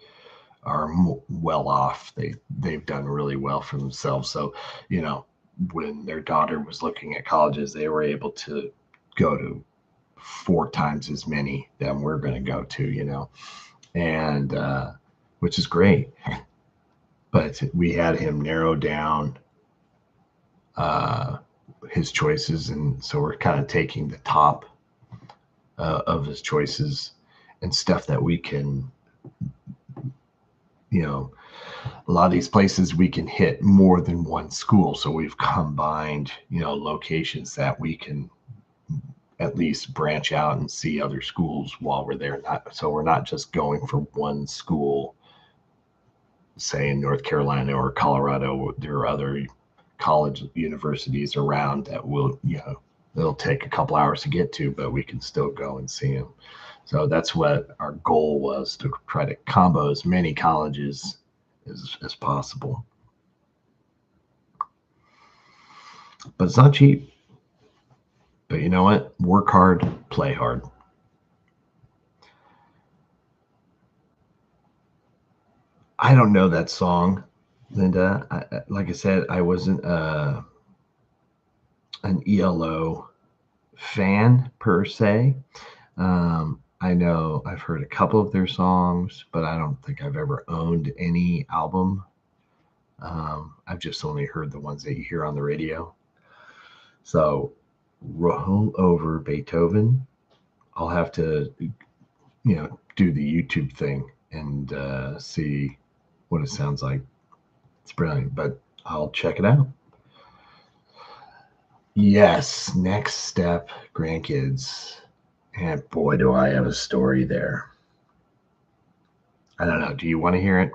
are well off. They've done really well for themselves. So, when their daughter was looking at colleges, they were able to go to 4 times as many that we're going to go to, and which is great. But we had him narrow down uh, his choices, and so we're kind of taking the top of his choices and stuff that we can, a lot of these places we can hit more than one school. So we've combined, locations that we can at least branch out and see other schools while we're there. So we're not just going for one school, say in North Carolina or Colorado. There are other college universities around that it'll take a couple hours to get to, but we can still go and see them. So that's what our goal was, to try to combo as many colleges as possible. But it's not cheap. But you know what? Work hard, play hard. I don't know that song, Linda. Like I said, I wasn't an ELO fan per se. I know I've heard a couple of their songs, but I don't think I've ever owned any album. I've just only heard the ones that you hear on the radio. So roll over Beethoven. I'll have to, do the YouTube thing and see what it sounds like. It's brilliant. But I'll check it out. Yes, next step, grandkids. And boy, do I have a story there. I don't know. Do you want to hear it?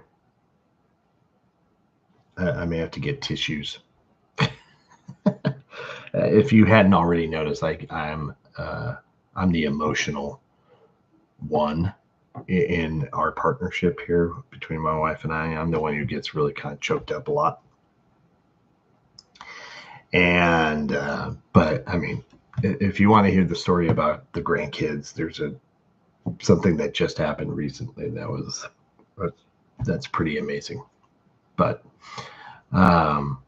I may have to get tissues. If you hadn't already noticed, I'm the emotional one in our partnership here between my wife and I. I'm the one who gets really kind of choked up a lot. And but I mean, if you want to hear the story about the grandkids, there's something that just happened recently that's pretty amazing. But um,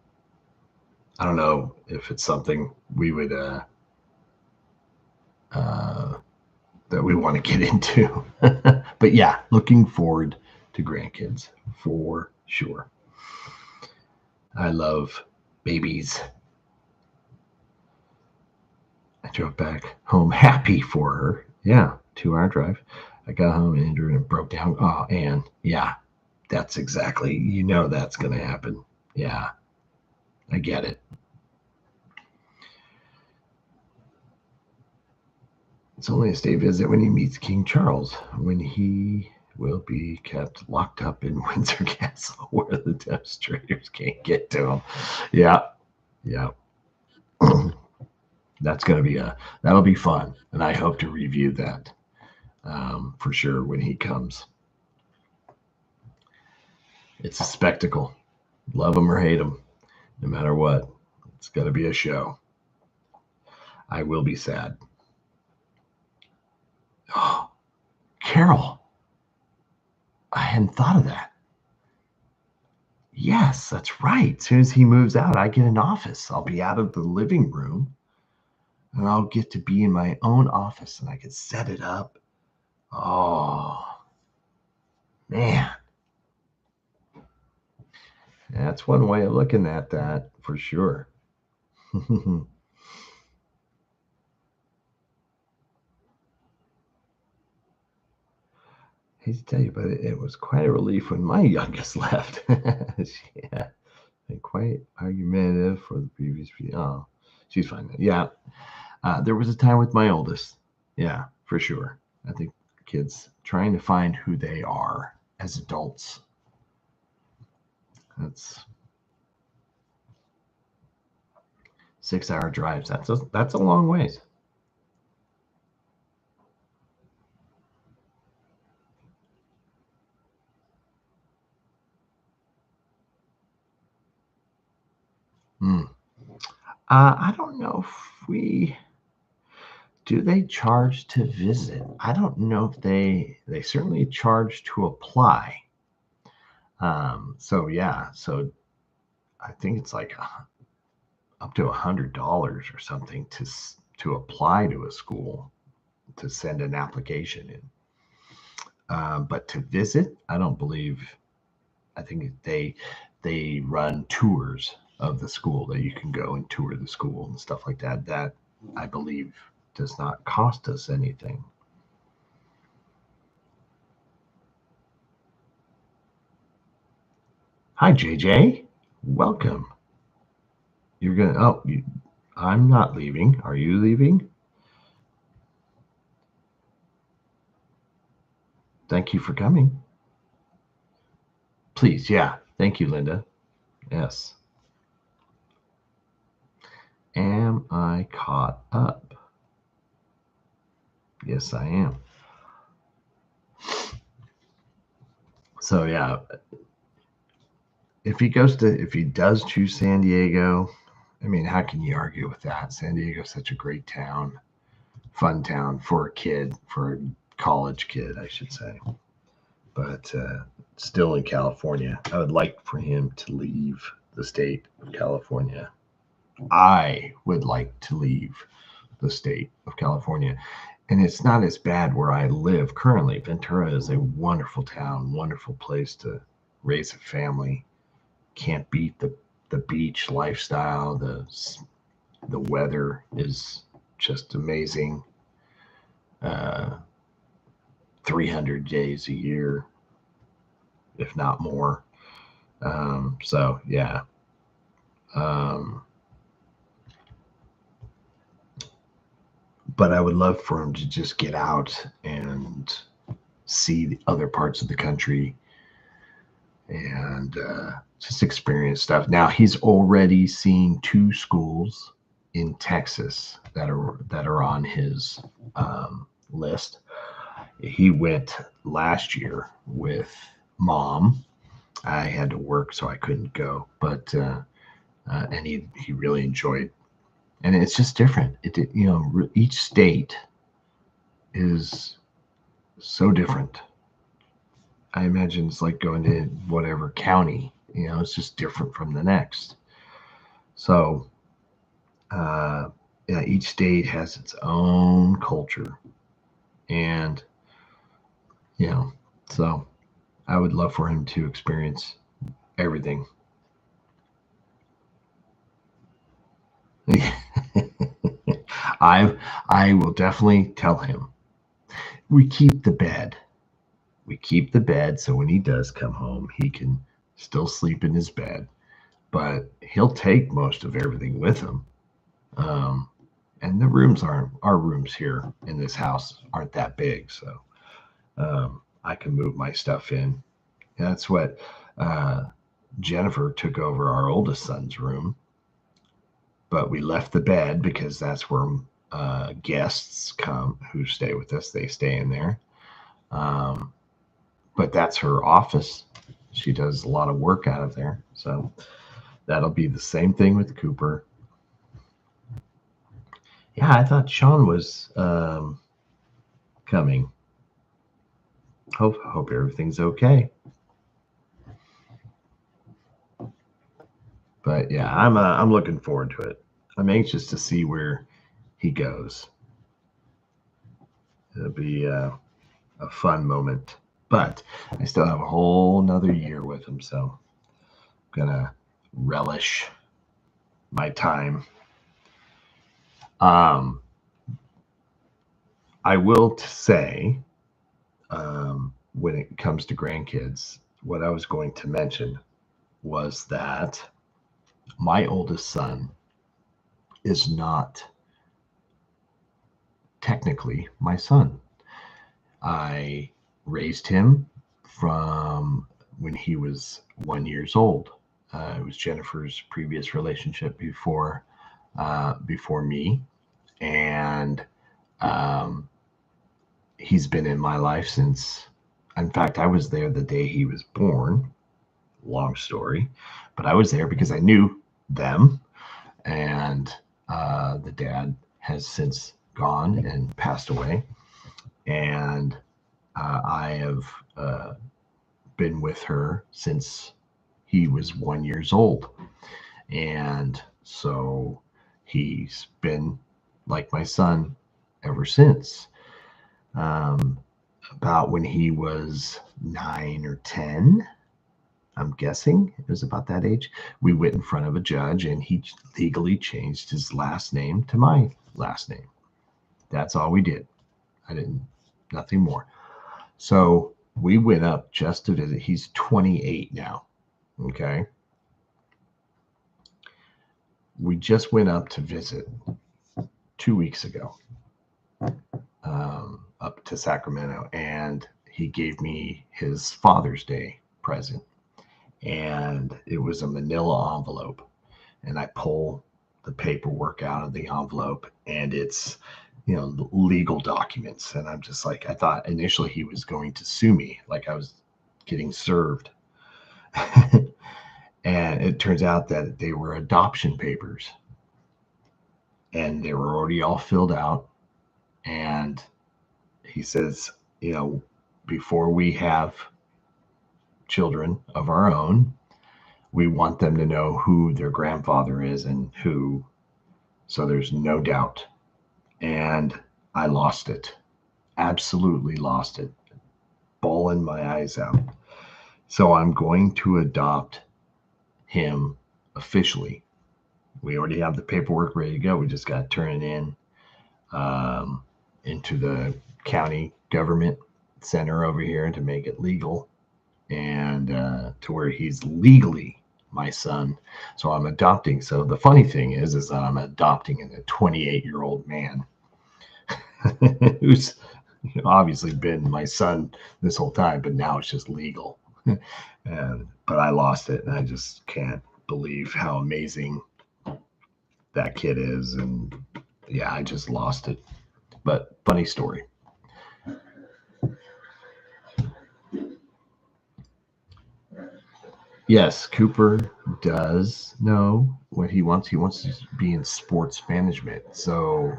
I don't know if it's something we would that we want to get into. But yeah, looking forward to grandkids for sure. I love babies. I drove back home happy for her. Yeah, 2 hour drive. I got home and it broke down. Oh, and yeah, that's exactly, that's going to happen. Yeah, I get it. It's only a state visit when he meets King Charles, when he will be kept locked up in Windsor Castle where the demonstrators can't get to him. Yeah, yeah. That'll be fun. And I hope to review that for sure when he comes. It's a spectacle. Love him or hate him, no matter what. It's going to be a show. I will be sad. Oh, Carol, I hadn't thought of that. Yes, that's right. As soon as he moves out, I get an office. I'll be out of the living room and I'll get to be in my own office and I can set it up. Oh, man. That's one way of looking at that for sure. Hate to tell you, but it was quite a relief when my youngest left. Yeah, and quite argumentative for the previous few. Oh, she's fine. Yeah, there was a time with my oldest. Yeah, for sure. I think kids trying to find who they are as adults. That's 6 hour drives. That's a long ways. Hmm. I don't know if we do they charge to visit. I don't know if they certainly charge to apply. So yeah, so I think it's like up to $100 or something to apply to a school to send an application in. But to visit, I don't believe. I think they run tours of the school that you can go and tour the school and stuff like that. That I believe does not cost us anything. Hi, JJ. Welcome. You're gonna. Oh, I'm not leaving. Are you leaving? Thank you for coming. Please, yeah. Thank you, Linda. Yes. Am I caught up? Yes, I am. So yeah, if he does choose San Diego, I mean, how can you argue with that? San Diego is such a great town, fun town for a kid, for a college kid, I should say. But still in California, I would like for him to leave the state of California. I would like to leave the state of California. And it's not as bad where I live currently. Ventura is a wonderful town, wonderful place to raise a family. Can't beat the beach lifestyle. The weather is just amazing. 300 days a year, if not more. So yeah, Um, but I would love for him to just get out and see the other parts of the country and just experience stuff. Now he's already seen 2 schools in Texas that are on his list. He went last year with mom. I had to work, so I couldn't go, but and he really enjoyed. And it's just different. Each state is so different. I imagine it's like going to whatever county. It's just different from the next. So, yeah, each state has its own culture, and you know, so I would love for him to experience everything. I I will definitely tell him we keep the bed. We keep the bed so when he does come home, he can still sleep in his bed, but he'll take most of everything with him. Um, and the rooms aren't our rooms here in this house aren't that big, so I can move my stuff in. That's what uh, Jennifer took over our oldest son's room, but we left the bed because that's where guests come who stay with us. They stay in there. Um, but that's her office. She does a lot of work out of there. So that'll be the same thing with Cooper. Yeah, I thought Sean was coming. Hope everything's okay. But yeah, I'm looking forward to it. I'm anxious to see where he goes. It'll be a fun moment. But I still have a whole another year with him, so I'm gonna relish my time. Um, I will say, when it comes to grandkids, what I was going to mention was that my oldest son is not technically my son. I raised him from when he was 1 years old. It was Jennifer's previous relationship before me, and um, he's been in my life since. In fact, I was there the day he was born. Long story, but I was there because I knew them, and the dad has since gone and passed away, and I have been with her since he was 1 years old. And so he's been like my son ever since. Um, about when he was 9 or 10, I'm guessing it was about that age, we went in front of a judge and he legally changed his last name to my last name. That's all we did. I didn't, nothing more. So we went up just to visit. He's 28 now. Okay. We just went up to visit 2 weeks ago, up to Sacramento, and he gave me his Father's Day present. And it was a manila envelope. And I pull the paperwork out of the envelope, and it's, legal documents. And I'm just like, I thought initially he was going to sue me, like I was getting served. And it turns out that they were adoption papers, and they were already all filled out. And he says, before we have children of our own, we want them to know who their grandfather is and who, so there's no doubt. And I lost it. Absolutely lost it. Bawling my eyes out. So I'm going to adopt him officially. We already have the paperwork ready to go. We just got to turn it in into the county government center over here to make it legal, and to where he's legally my son. So I'm adopting. So the funny thing is that I'm adopting a 28-year-old man who's obviously been my son this whole time, but now it's just legal. But I lost it, and I just can't believe how amazing that kid is. And yeah, I just lost it. But funny story. Yes, Cooper does know what he wants. He wants to be in sports management. So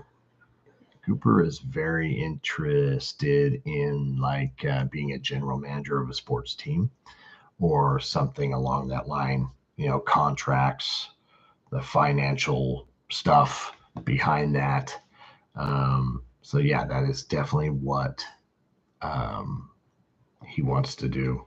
Cooper is very interested in like being a general manager of a sports team or something along that line, contracts, the financial stuff behind that. So yeah, that is definitely what he wants to do.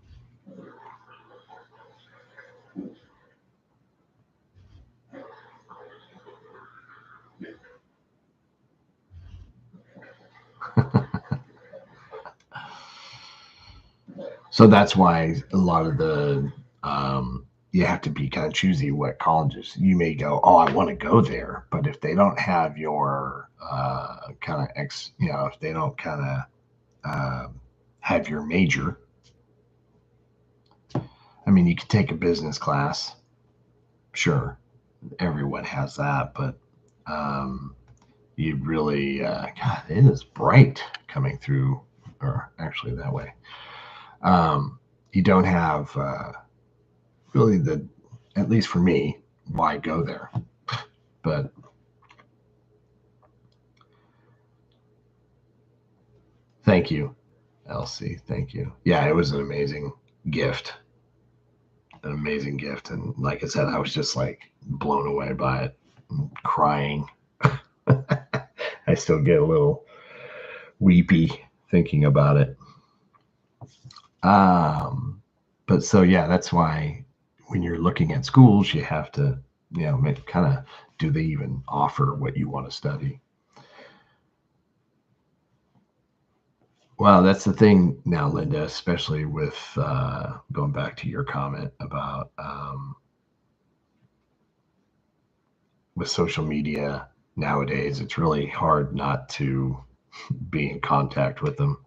So that's why a lot of the you have to be kind of choosy what colleges you may go. Oh, I want to go there, but if they don't have your kind of if they don't kind of have your major, I mean, you could take a business class, sure, everyone has that, but you really, God, it is bright coming through, or actually that way. You don't have really at least for me, why go there? But thank you, Elsie. Thank you. Yeah, it was an amazing gift. An amazing gift. And like I said, I was just like blown away by it, crying. I still get a little weepy thinking about it. But so yeah, that's why when you're looking at schools, you have to, kind of, do they even offer what you want to study? Well, that's the thing now, Linda, especially with going back to your comment about with social media nowadays, it's really hard not to be in contact with them.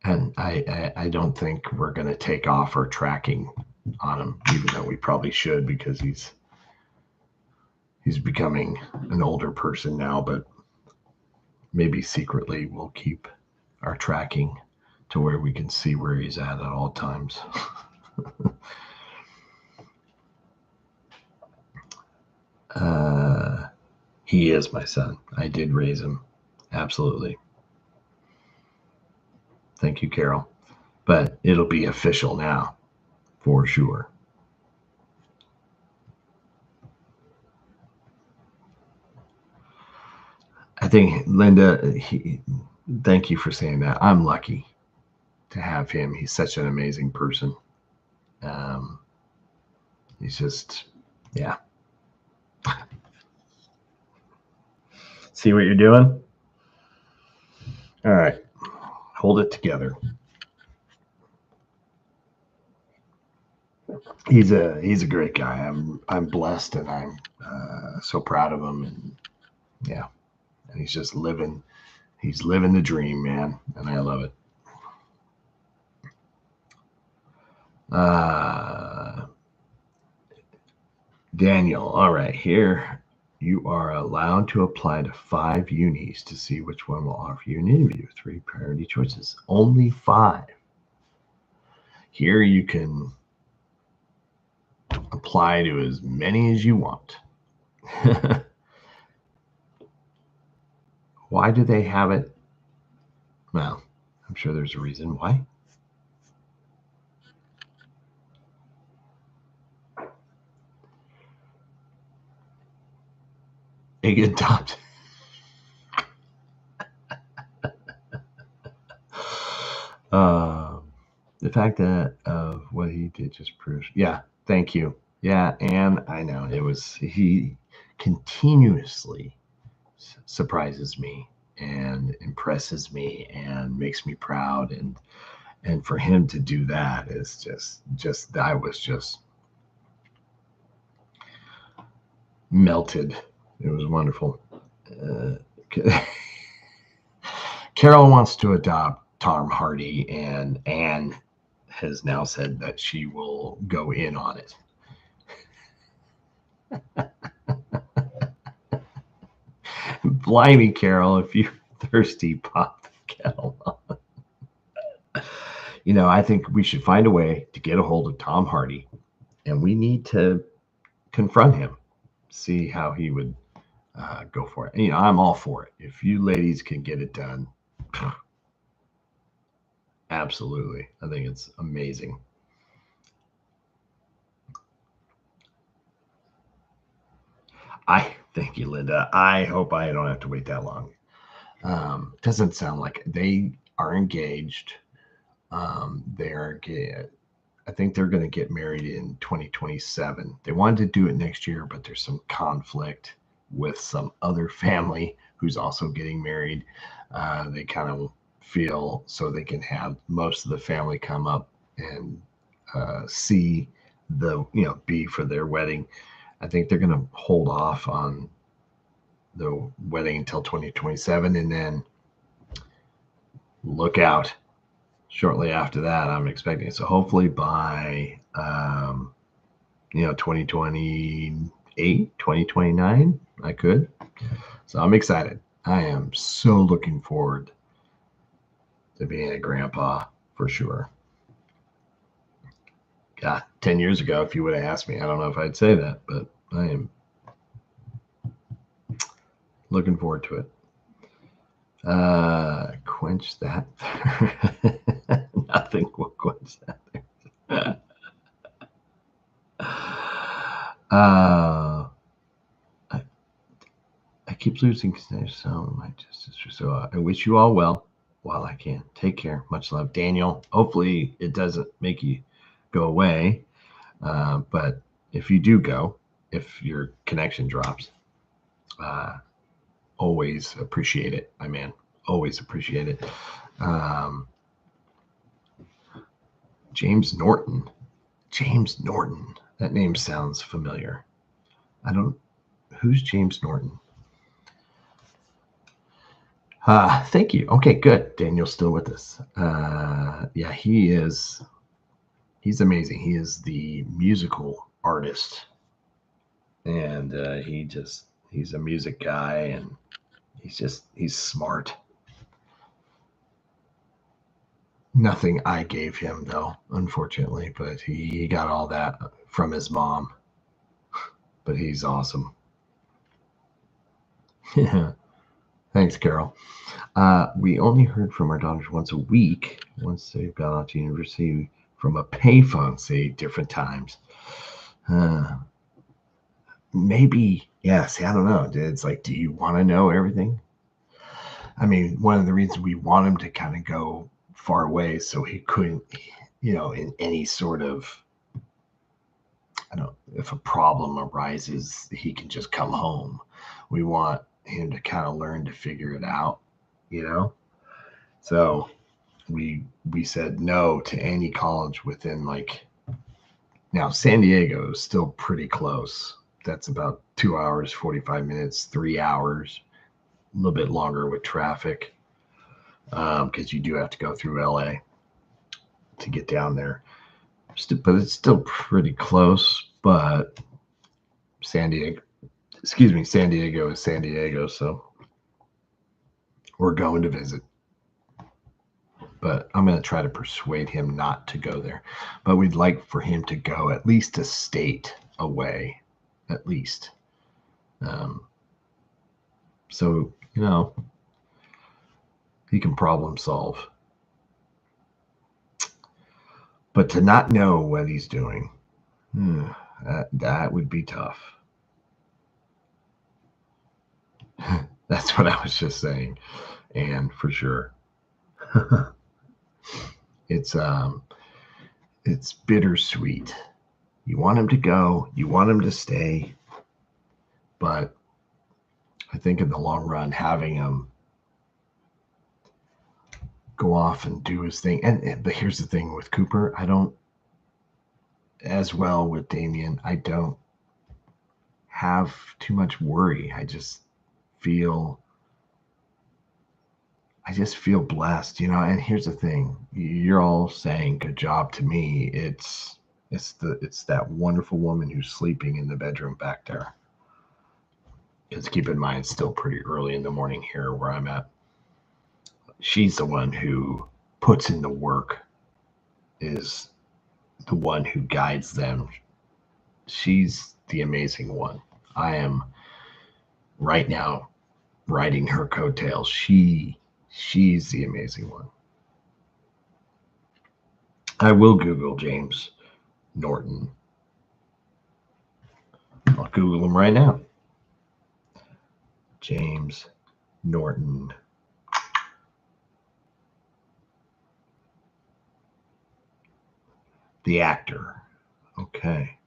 And I don't think we're going to take off our tracking on him, even though we probably should because he's becoming an older person now. But maybe secretly we'll keep our tracking to where we can see where he's at all times. He is my son. I did raise him. Absolutely. Thank you, Carol. But it'll be official now, for sure. I think, Linda, thank you for saying that. I'm lucky to have him. He's such an amazing person. He's just, yeah. See what you're doing? All right. Hold it together. He's a great guy. I'm blessed and I'm so proud of him. And yeah, and he's just living. He's living the dream, man, and I love it. Daniel, all right, here you are allowed to apply to 5 unis to see which one will offer you an interview. 3 priority choices, only 5. Here you can apply to as many as you want. Why do they have it? Well, I'm sure there's a reason why. They get adopted. The fact that of what he did just proves. Yeah, thank you. Yeah, and I know he continuously surprises me and impresses me and makes me proud, and And for him to do that is just I was just melted. It was wonderful. Carol wants to adopt Tom Hardy, and Anne has now said that she will go in on it. Blimey, Carol, if you're thirsty, pop the kettle on. I think we should find a way to get a hold of Tom Hardy, and we need to confront him, see how he would go for it. I'm all for it. If you ladies can get it done, absolutely. I think it's amazing. Thank you, Linda. I hope I don't have to wait that long. Doesn't sound like it. They are engaged. They're I think they're going to get married in 2027. They wanted to do it next year, but there's some conflict with some other family who's also getting married. They kind of feel so they can have most of the family come up and see be for their wedding. I think they're going to hold off on the wedding until 2027, and then look out. Shortly after that, I'm expecting it. So hopefully by 2028, 2029, I could. So I'm excited. I am so looking forward to being a grandpa for sure. God, 10 years ago, if you would have asked me, I don't know if I'd say that, but I am looking forward to it. Quench that. Nothing will quench that. I keep losing so my justice. So I wish you all well while I can. Take care. Much love, Daniel. Hopefully it doesn't make you go away. But if you do go, if your connection drops, always appreciate it, my man. Always appreciate it. James Norton. James Norton. That name sounds familiar. Who's James Norton? Thank you. Okay, good. Daniel's still with us. Yeah, he's amazing. He is the musical artist. And he's a music guy, and he's smart. Nothing I gave him, though, unfortunately, but he got all that from his mom. But he's awesome. Thanks, Carol. We only heard from our daughters once a week, once they got out to university, from a payphone, say, different times. Maybe, yeah, see, I don't know. It's like, do you want to know everything? I mean, one of the reasons we want him to kind of go far away so he couldn't, in any sort of, if a problem arises, he can just come home. We want him to kind of learn to figure it out, So we said no to any college within now San Diego is still pretty close. That's about 2 hours, 45 minutes, 3 hours, a little bit longer with traffic. Because you do have to go through LA to get down there. But it's still pretty close. But San Diego is San Diego. So we're going to visit. But I'm going to try to persuade him not to go there. But we'd like for him to go at least a state away, at least. So, he can problem solve. But to not know what he's doing, that would be tough. That's what I was just saying. And for sure. It's bittersweet. You want him to go, you want him to stay, but I think in the long run, having him go off and do his thing. But here's the thing with Cooper, I don't, as well with Damien, I don't have too much worry. Feel I just feel blessed, and here's the thing. You're all saying good job to me. It's that wonderful woman who's sleeping in the bedroom back there. Because keep in mind, it's still pretty early in the morning here where I'm at. She's the one who puts in the work, is the one who guides them. She's the amazing one. I am right now riding her coattails. She's the amazing one. I will Google James Norton. I'll Google him right now. James Norton. The actor. Okay.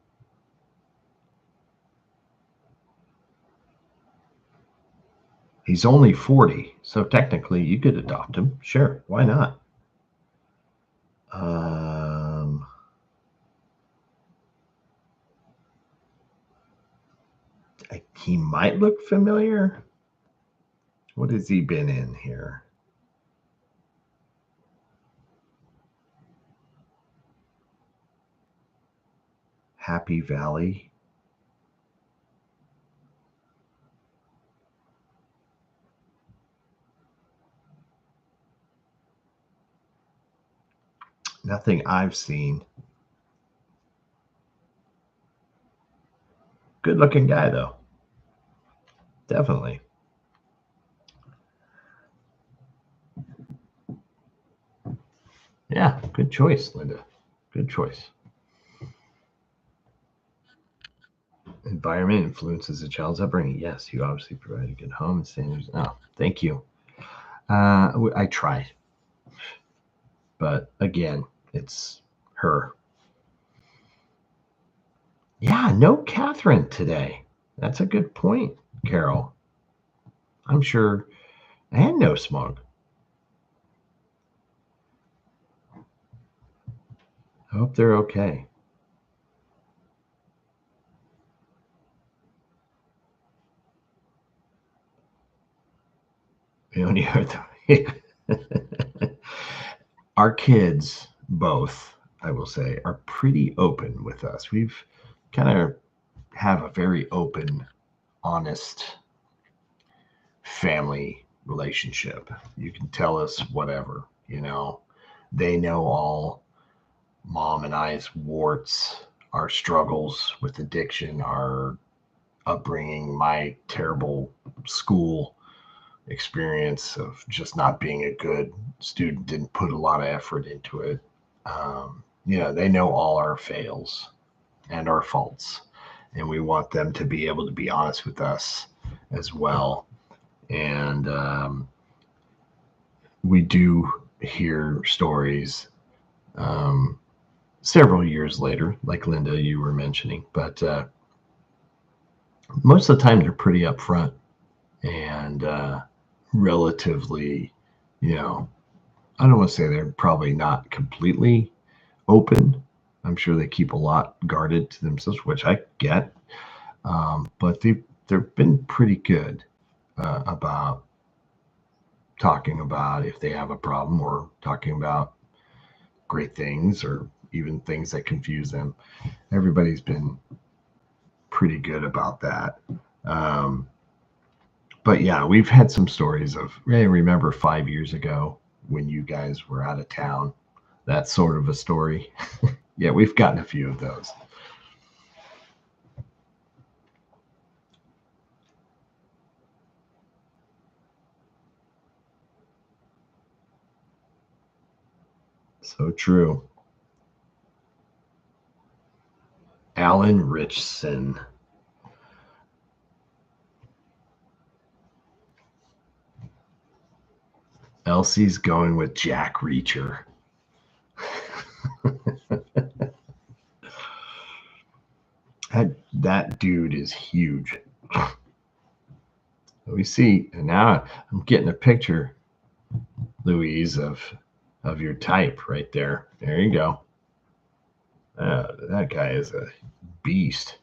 He's only 40, so technically you could adopt him. Sure, why not? He might look familiar. What has he been in here? Happy Valley. Nothing I've seen. Good looking guy, though. Definitely. Yeah, good choice, Linda. Good choice. Environment influences a child's upbringing. Yes, you obviously provide a good home and standards. Oh, thank you. I try. But again, it's her. Yeah, no Catherine today. That's a good point, Carol. I'm sure. And no Smug. I hope they're okay. We only heard them. Our kids, both, I will say, are pretty open with us. We've kind of have a very open, honest family relationship. You can tell us whatever, They know all mom and I's warts, our struggles with addiction, our upbringing, my terrible school experience of just not being a good student, didn't put a lot of effort into it. They know all our fails and our faults, and we want them to be able to be honest with us as well. And we do hear stories several years later, like Linda, you were mentioning, but most of the time they're pretty upfront and relatively, I don't want to say they're probably not completely open. I'm sure they keep a lot guarded to themselves, which I get. But they've been pretty good about talking about if they have a problem or talking about great things or even things that confuse them. Everybody's been pretty good about that. But yeah, we've had some stories of, hey, remember 5 years ago when you guys were out of town? That sort of a story. Yeah, we've gotten a few of those. So true. Alan Richson. Elsie's going with Jack Reacher. that dude is huge. We see, and now I'm getting a picture, Louise, of of your type right there. There you go. That guy is a beast.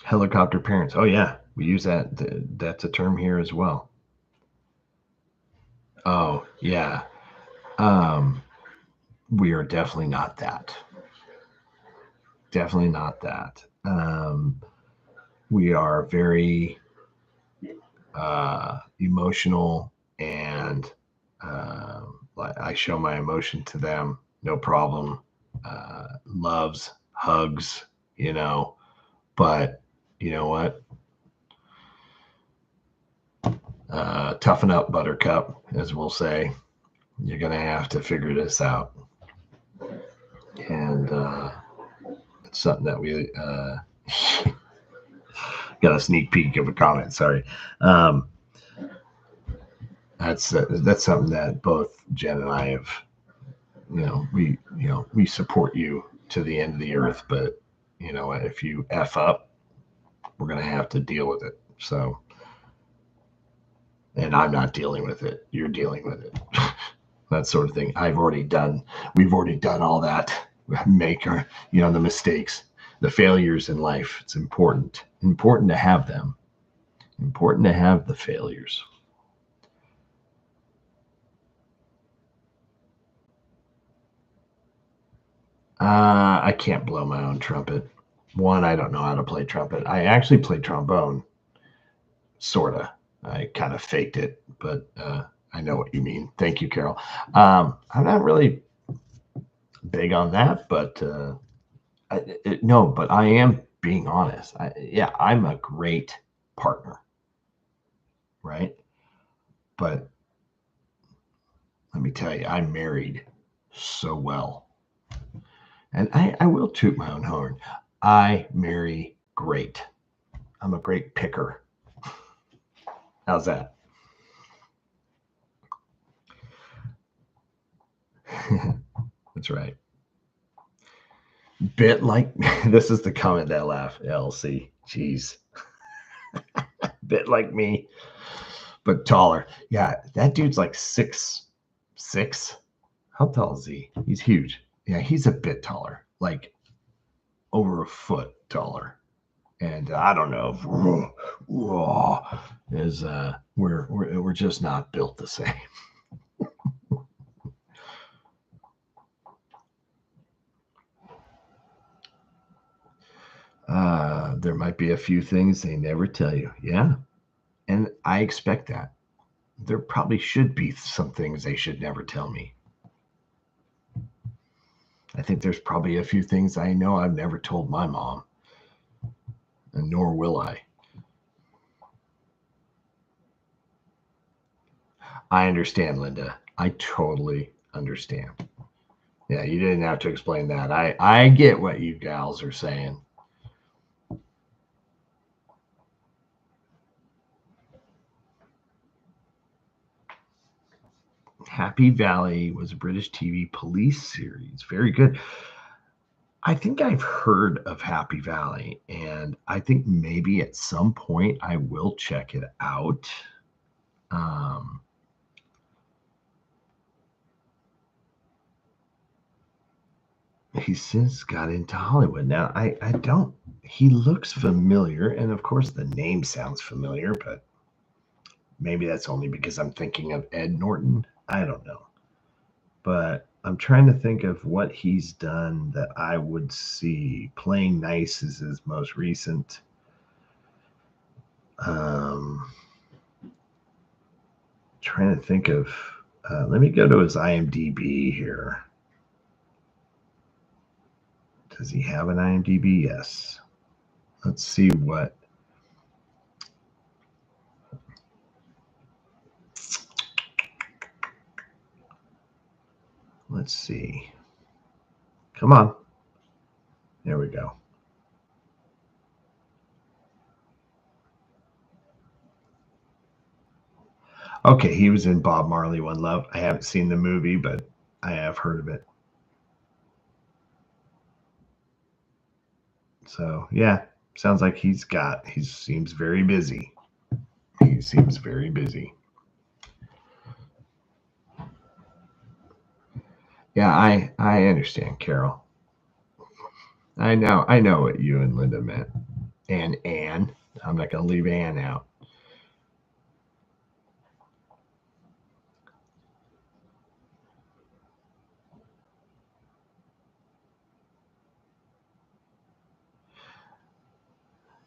Helicopter parents. Oh yeah, we use that. That's a term here as well. Oh yeah. We are definitely not that. Definitely not that. We are very emotional, and I show my emotion to them, no problem. Loves, hugs, you know. But you know what? Toughen up, Buttercup, as we'll say. You're gonna have to figure this out, and it's something that we got a sneak peek of a comment. Sorry. Um, that's something that both Jen and I have. We support you to the end of the earth, but you know what? If you f up, we're gonna have to deal with it. So, and I'm not dealing with it. You're dealing with it. That sort of thing. We've already done all that. Make our, the mistakes, the failures in life. It's important to have them. Important to have the failures. I can't blow my own trumpet. One, I don't know how to play trumpet. I actually play trombone, sorta. I kind of faked it, but I know what you mean. Thank you, Carol. I'm not really big on that, but no, but I am being honest. I'm a great partner, right? But let me tell you, I'm married so well. And I will toot my own horn. I marry great. I'm a great picker. How's that? That's right. Bit like this is the comment that I laugh. LC. Jeez. Bit like me, but taller. Yeah, that dude's like 6'6". How tall is he? He's huge. Yeah, he's a bit taller, like over a foot taller. And I don't know if is we're just not built the same. There might be a few things they never tell you. Yeah, and I expect that. There probably should be some things they should never tell me. I think there's probably a few things I know I've never told my mom, and nor will I. I understand, Linda. I totally understand. Yeah, you didn't have to explain that. I get what you gals are saying. Happy Valley was a British TV police series. Very good. I think I've heard of Happy Valley, and I think maybe at some point I will check it out. He since got into Hollywood. Now, I don't, he looks familiar, and of course the name sounds familiar, but maybe that's only because I'm thinking of Ed Norton. I don't know. But I'm trying to think of what he's done that I would see. Playing Nice is his most recent. Trying to think of. Let me go to his IMDb here. Does he have an IMDb? Yes. Let's see what. Let's see. Come on. There we go. Okay, he was in Bob Marley One Love. I haven't seen the movie, but I have heard of it. So yeah, sounds like he seems very busy. He seems very busy. Yeah, I understand, Carol. I know what you and Linda meant. And Anne. I'm not going to leave Anne out.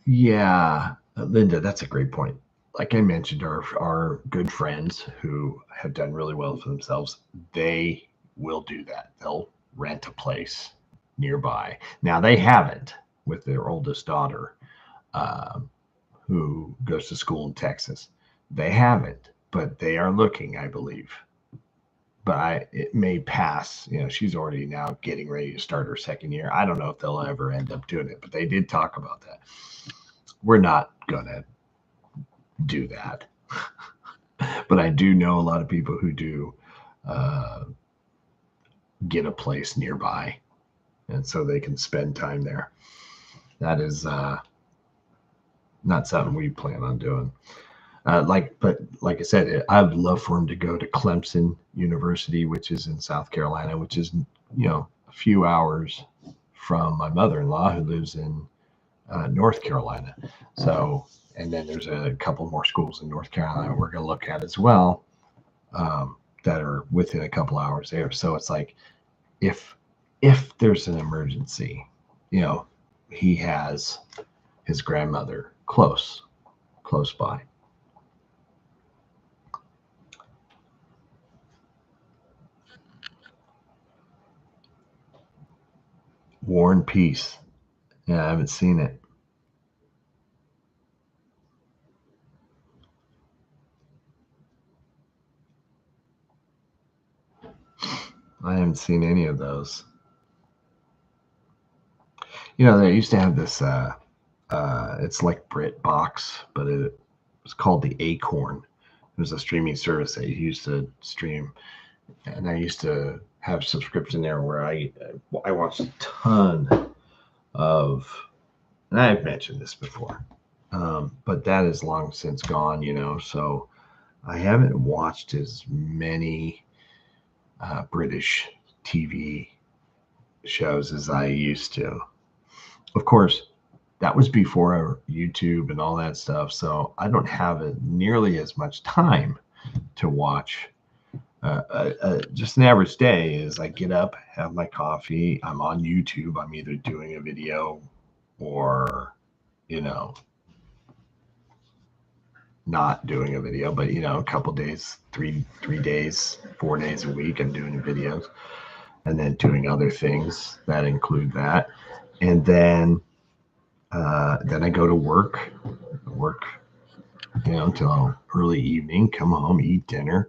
Yeah, Linda, that's a great point. Like I mentioned, our good friends who have done really well for themselves, they will do that. They'll rent a place nearby. Now they haven't with their oldest daughter, um, who goes to school in Texas. They haven't, but they are looking, I believe. But it may pass. You know, she's already now getting ready to start her second year. I don't know if they'll ever end up doing it, but they did talk about that. We're not gonna do that, but I do know a lot of people who do uh, get a place nearby, and so they can spend time there. That is not something we plan on doing. But like I said, I would love for him to go to Clemson University, which is in South Carolina, which is a few hours from my mother-in-law who lives in North Carolina. So, and then there's a couple more schools in North Carolina we're going to look at as well, that are within a couple hours there. So it's like if there's an emergency, you know, he has his grandmother close by. War and Peace. Yeah, I haven't seen it. I haven't seen any of those. You know, they used to have this. It's like BritBox, but it was called the Acorn. It was a streaming service that you used to stream, and I used to have subscription there where I watched a ton of. And I've mentioned this before, but that is long since gone. You know, so I haven't watched as many British TV shows as I used to. Of course, that was before YouTube and all that stuff. So I don't have nearly as much time to watch. Just an average day is I get up, have my coffee, I'm on YouTube. I'm either doing a video or, you know, not doing a video, but a couple days, three days, 4 days a week, I'm doing videos and then doing other things that include that. And then I go to work, until early evening, come home, eat dinner,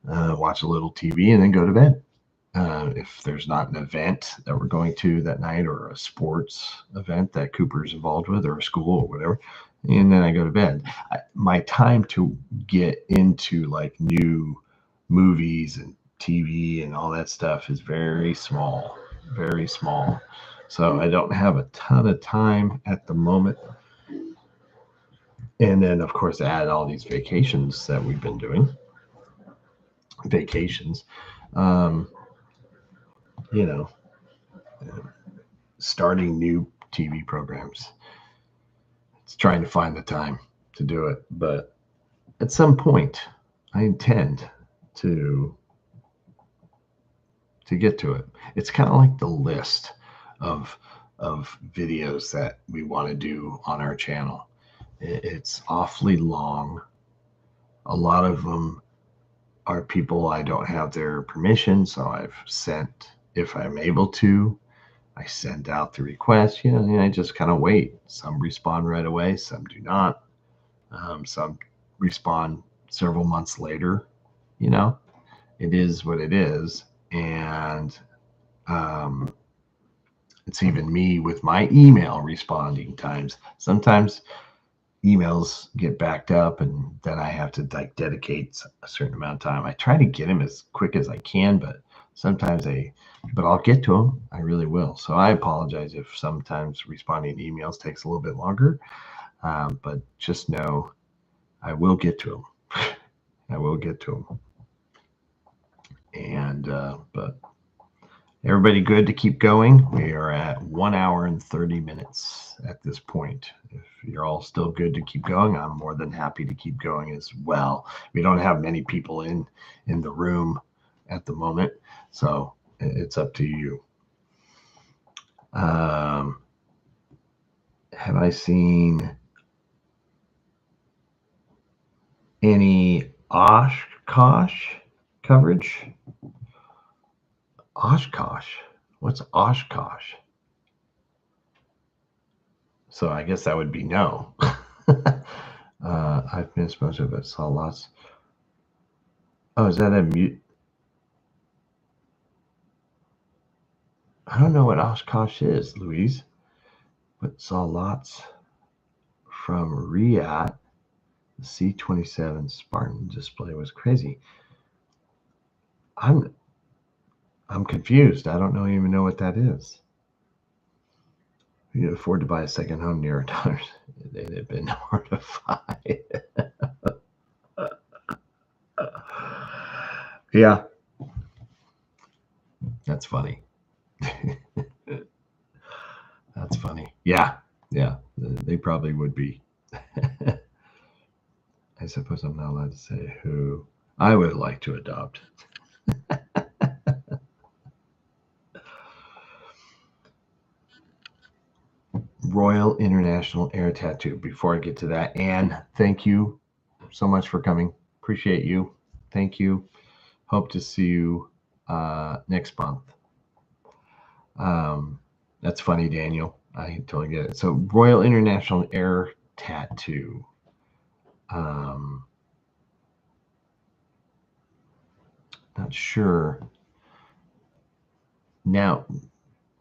watch a little TV, and then go to bed. If there's not an event that we're going to that night or a sports event that Cooper's involved with or a school or whatever, and then I go to bed. My time to get into like new movies and TV and all that stuff is very small, very small. So I don't have a ton of time at the moment. And then, of course, add all these vacations that we've been doing. Vacations, um, you know, starting new TV programs. It's trying to find the time to do it. But at some point, I intend to get to it. It's kind of like the list of videos that we want to do on our channel. It's awfully long. A lot of them are people I don't have their permission, so I've sent, if I'm able to, I send out the request, and I just kind of wait. Some respond right away, some do not. Some respond several months later. You know, it is what it is. And um, it's even me with my email responding times. Sometimes emails get backed up and then I have to like dedicate a certain amount of time. I try to get them as quick as I can, but sometimes but I'll get to them. I really will. So I apologize if sometimes responding to emails takes a little bit longer, but just know I will get to them. I will get to them. And, but Everybody good to keep going? We are at 1 hour and 30 minutes at this point. If you're all still good to keep going, I'm more than happy to keep going as well. We don't have many people in the room at the moment, so it's up to you. Have I seen any Oshkosh coverage? Oshkosh? What's Oshkosh? So I guess that would be no. I've missed most of it. Saw lots. Oh, is that a mute? I don't know what Oshkosh is, Louise, but saw lots from Riyadh. The C-27 Spartan display was crazy. I'm confused. I don't even know what that is. You can afford to buy a second home near $1. They'd have been mortified. Yeah, that's funny. That's funny. Yeah, they probably would be. I suppose I'm not allowed to say who I would like to adopt. Royal International Air Tattoo. Before I get to that, Anne, thank you so much for coming. Appreciate you. Thank you. Hope to see you next month. That's funny, Daniel. I totally get it. So, Royal International Air Tattoo. Not sure. Now,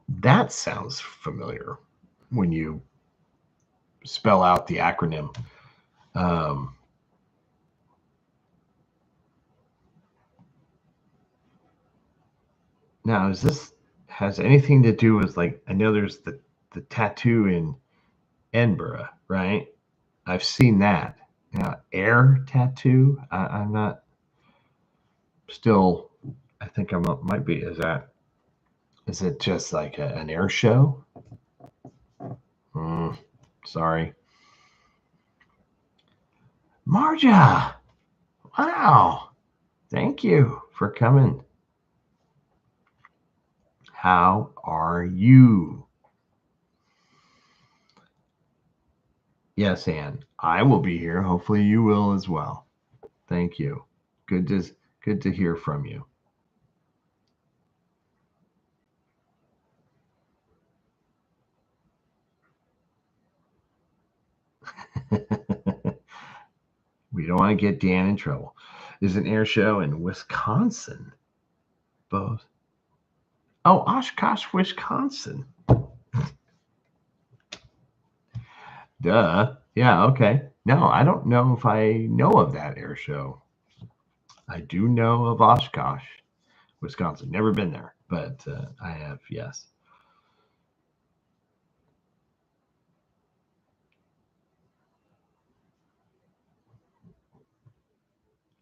that sounds familiar when you spell out the acronym. Now, has anything to do with, like, I know there's the tattoo in Edinburgh, right? I've seen that. Now, air tattoo, I'm not still, I think I might be. Is it just like an air show? Sorry. Marja, wow. Thank you for coming. How are you? Yes, Anne, I will be here. Hopefully you will as well. Thank you. Good to hear from you. We don't want to get Dan in trouble. There's an air show in Wisconsin. Both. Oh, Oshkosh, Wisconsin. Duh. Yeah, okay. No, I don't know if I know of that air show. I do know of Oshkosh, Wisconsin. Never been there, but I have, yes.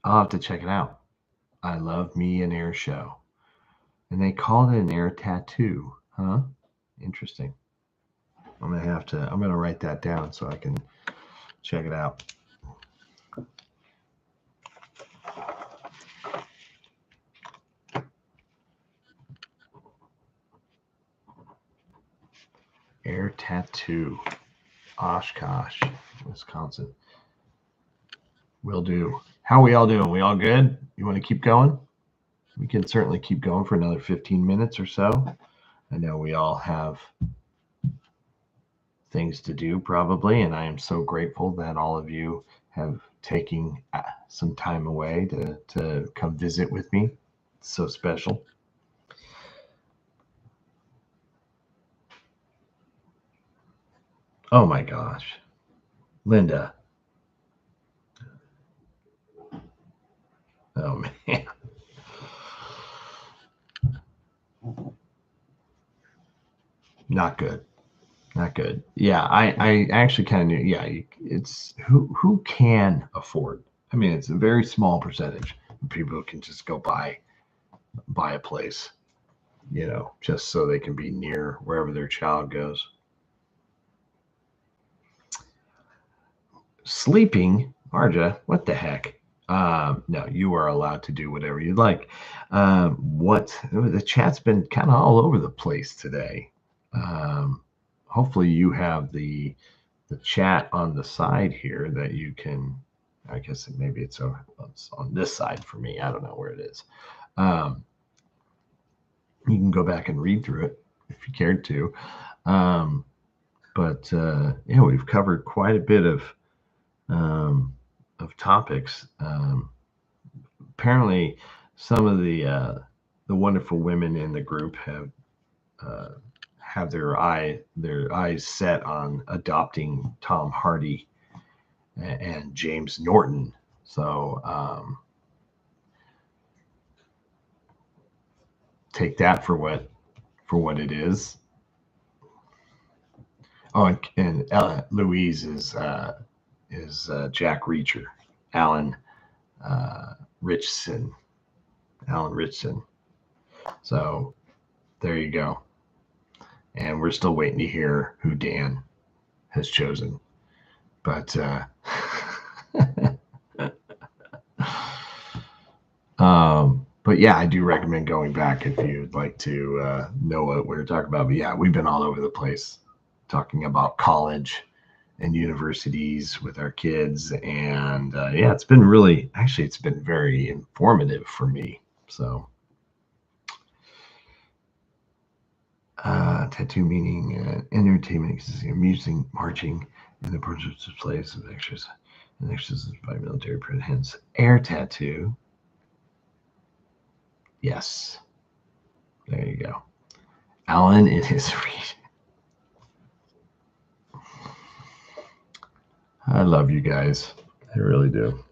I'll have to check it out. I love me an air show. And they called it an air tattoo, huh? Interesting. I'm gonna write that down so I can check it out. Air tattoo, Oshkosh, Wisconsin. Will do. How are we all doing? We all good? You want to keep going? We can certainly keep going for another 15 minutes or so. I know we all have things to do probably, and I am so grateful that all of you have taken some time away to come visit with me. It's so special. Oh my gosh. Linda. Oh man. Not good. Not good. Yeah, I actually kind of knew. Yeah, it's who can afford. I mean, it's a very small percentage of people who can just go buy a place. just so they can be near wherever their child goes. Sleeping, Marja, what the heck? No, you are allowed to do whatever you'd like. What the chat's been kind of all over the place today. Hopefully, you have the chat on the side here that you can. I guess maybe it's on this side for me. I don't know where it is. You can go back and read through it if you cared to. But we've covered quite a bit of topics. Apparently, some of the wonderful women in the group have their eyes set on adopting Tom Hardy and James Norton. So take that for what it is. Oh, and Louise is Jack Reacher, Alan Richson. So there you go. And we're still waiting to hear who Dan has chosen. But but yeah, I do recommend going back if you'd like to know what we're talking about. But yeah, we've been all over the place talking about college and universities with our kids. And it's been it's been very informative for me. So tattoo meaning entertainment, amusing, marching, and the portrait displays of extras and extras by military print, hence air tattoo. Yes. There you go. Alan, it is read. I love you guys. I really do.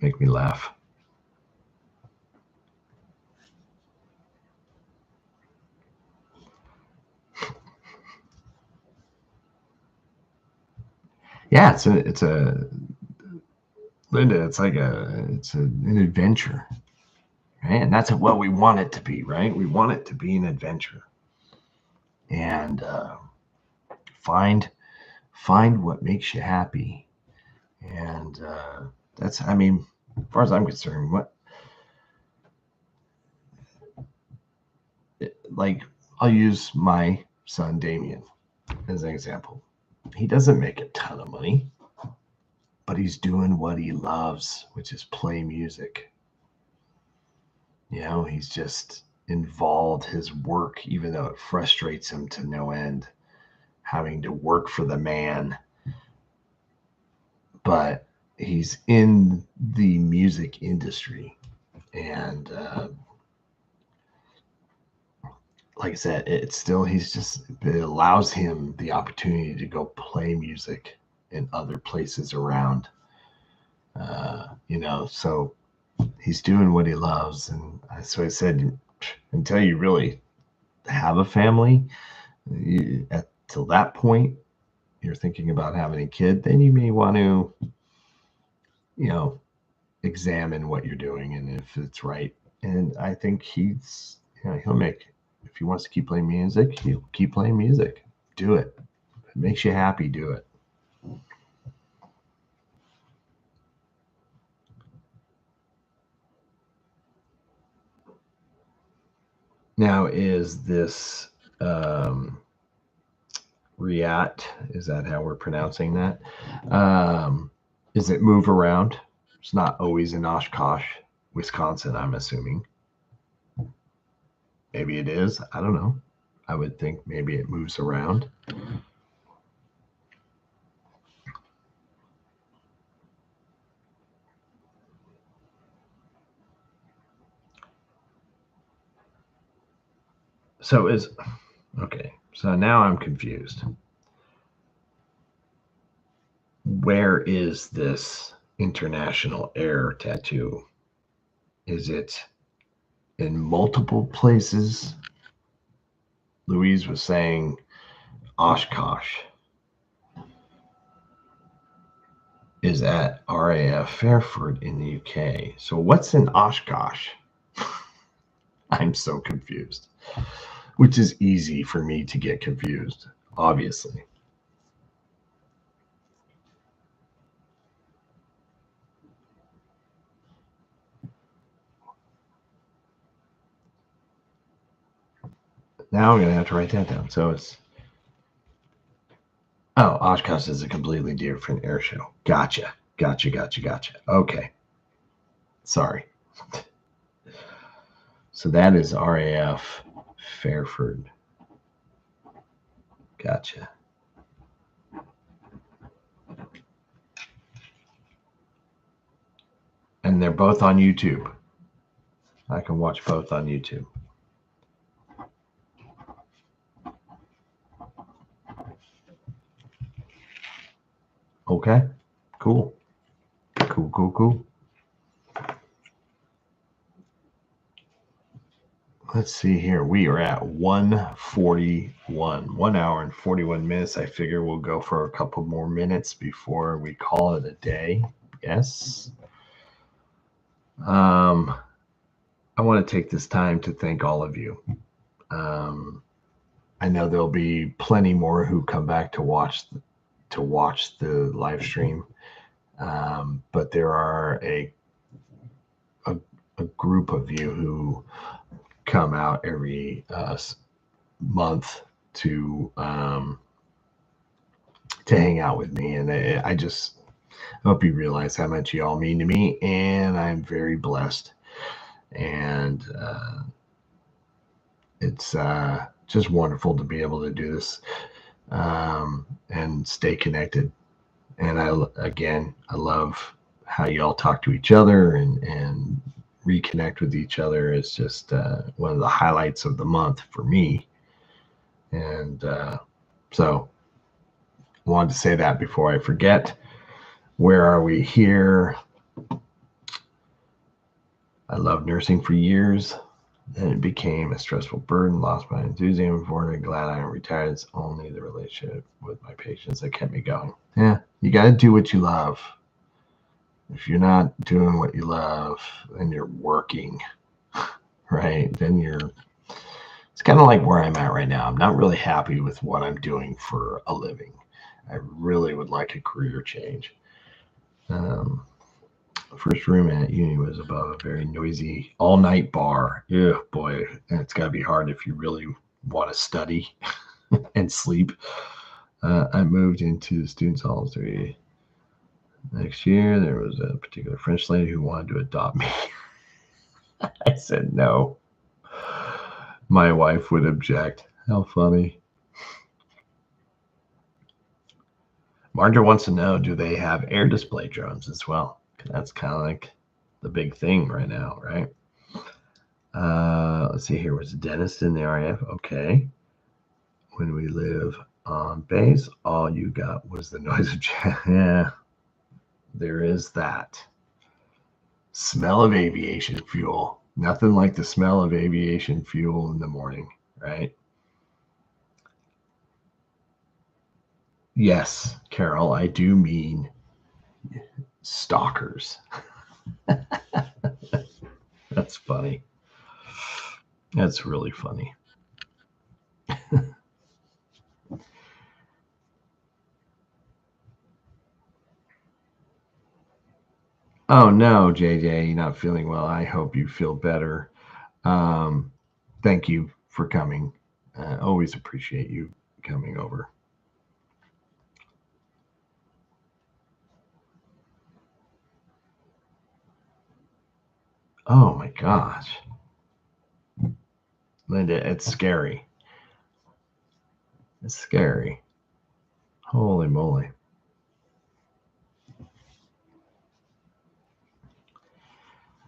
Make me laugh. Yeah, it's a Linda. It's like an adventure, right? And that's what we want it to be, right? We want it to be an adventure, and find what makes you happy, and that's. I mean, as far as I'm concerned, like I'll use my son Damien as an example. He doesn't make a ton of money, but he's doing what he loves, which is play music. He's just involved his work, even though it frustrates him to no end, having to work for the man. But he's in the music industry. And like I said, it allows him the opportunity to go play music in other places around. So he's doing what he loves. And so I said, until you really have a family, till that point, you're thinking about having a kid, then you may want to, examine what you're doing and if it's right. And I think he'll make, if he wants to keep playing music, he'll keep playing music. Do it. If it makes you happy, do it. Now, is this Riat? Is that how we're pronouncing that? Is it move around? It's not always in Oshkosh, Wisconsin, I'm assuming. Maybe it is. I don't know. I would think maybe it moves around. So okay. So now I'm confused. Where is this international air tattoo? Is it in multiple places? Louise was saying Oshkosh is at RAF Fairford in the UK. So what's in Oshkosh? I'm so confused, which is easy for me to get confused, obviously. Now I'm going to have to write that down. So it's, oh, Oshkosh is a completely different air show. Gotcha. Gotcha. Okay. Sorry. So that is RAF Fairford. Gotcha. And they're both on YouTube. I can watch both on YouTube. Okay. Cool. Cool. Let's see here. We are at 1:41. 1 hour and 41 minutes. I figure we'll go for a couple more minutes before we call it a day. Yes. I want to take this time to thank all of you. I know there'll be plenty more who come back to watch the live stream, but there are a group of you who come out every month to hang out with me, and I just hope you realize how much you all mean to me, and I'm very blessed. And it's just wonderful to be able to do this and stay connected. And I love how y'all talk to each other and reconnect with each other. It's just one of the highlights of the month for me. And so I wanted to say that before I forget. Where are we here? I loved nursing for years. Then it became a stressful burden, lost my enthusiasm for it. Glad I am retired. It's only the relationship with my patients that kept me going. Yeah, you got to do what you love. If you're not doing what you love and you're working, right, then it's kind of like where I'm at right now. I'm not really happy with what I'm doing for a living. I really would like a career change. First room at uni was above a very noisy all-night bar. Yeah, boy, it's got to be hard if you really want to study and sleep. I moved into the students' hall next year. There was a particular French lady who wanted to adopt me. I said no. My wife would object. How funny. Marja wants to know, do they have air display drones as well? That's kind of like the big thing right now, right? Let's see here. Was a dentist in the RAF? Okay. When we live on base, all you got was the noise of yeah. There is that. Smell of aviation fuel. Nothing like the smell of aviation fuel in the morning, right? Yes, Carol, I do mean stalkers. That's funny. That's really funny. Oh no, JJ, you're not feeling well. I hope you feel better. Thank you for coming. Always appreciate you coming over. Oh my gosh. Linda, it's scary. It's scary. Holy moly.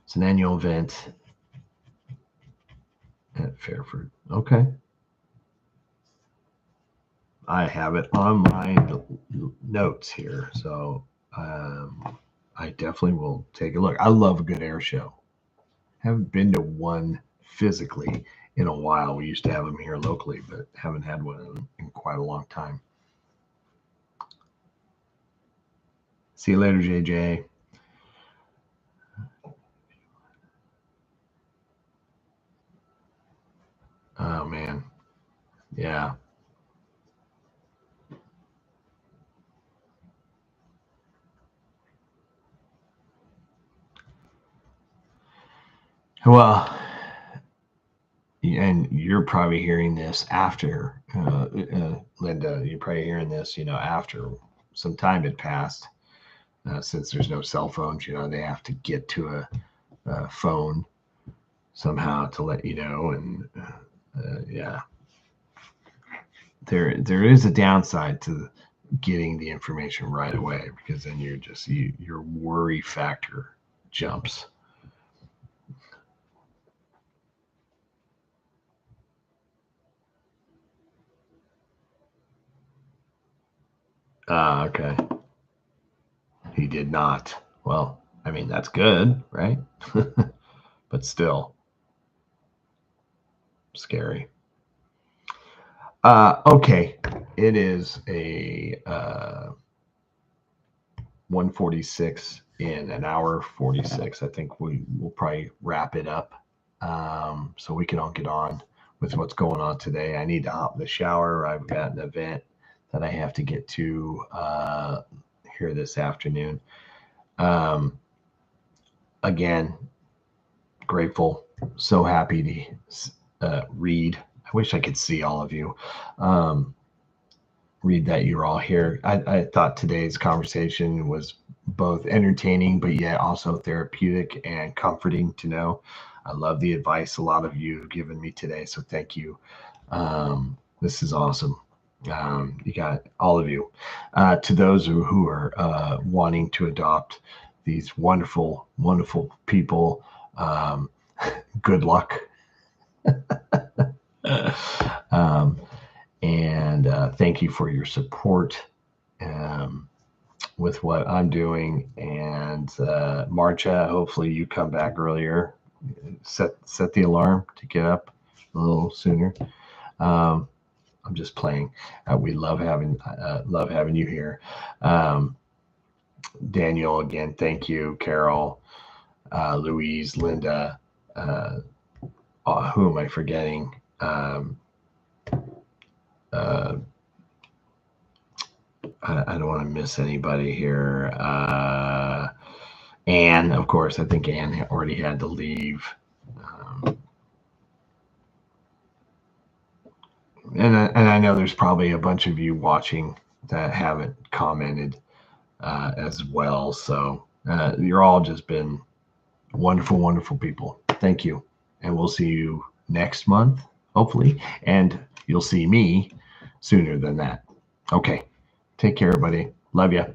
It's an annual event at Fairford. Okay. I have it on my notes here. So I definitely will take a look. I love a good air show. Haven't been to one physically in a while. We used to have them here locally, but haven't had one in quite a long time. See you later, JJ. Yeah. Well, and you're probably hearing this after, Linda, you're probably hearing this, after some time had passed. Since there's no cell phones, they have to get to a phone somehow to let you know. And yeah, there is a downside to getting the information right away, because then your worry factor jumps. Okay. He did not. Well, I mean, that's good, right? But still scary. Okay. It is a 1:46 in an hour 46. I think will probably wrap it up, so we can all get on with what's going on today. I need to hop in the shower. I've got an event that I have to get to here this afternoon. Again, grateful, so happy to read. I wish I could see all of you. Read that you're all here. I thought today's conversation was both entertaining, but yet also therapeutic and comforting to know. I love the advice a lot of you have given me today, so thank you. This is awesome. You got all of you. To those who are wanting to adopt these wonderful, wonderful people, good luck. um, and thank you for your support with what I'm doing. And Marcha, hopefully you come back earlier. Set the alarm to get up a little sooner. I'm just playing. We love having you here. Daniel, again, thank you. Carol, Louise, Linda. Who am I forgetting? I don't want to miss anybody here. Anne, of course. I think Anne already had to leave. And I know there's probably a bunch of you watching that haven't commented as well. So you're all just been wonderful, wonderful people. Thank you. And we'll see you next month, hopefully. And you'll see me sooner than that. Okay. Take care, everybody. Love you.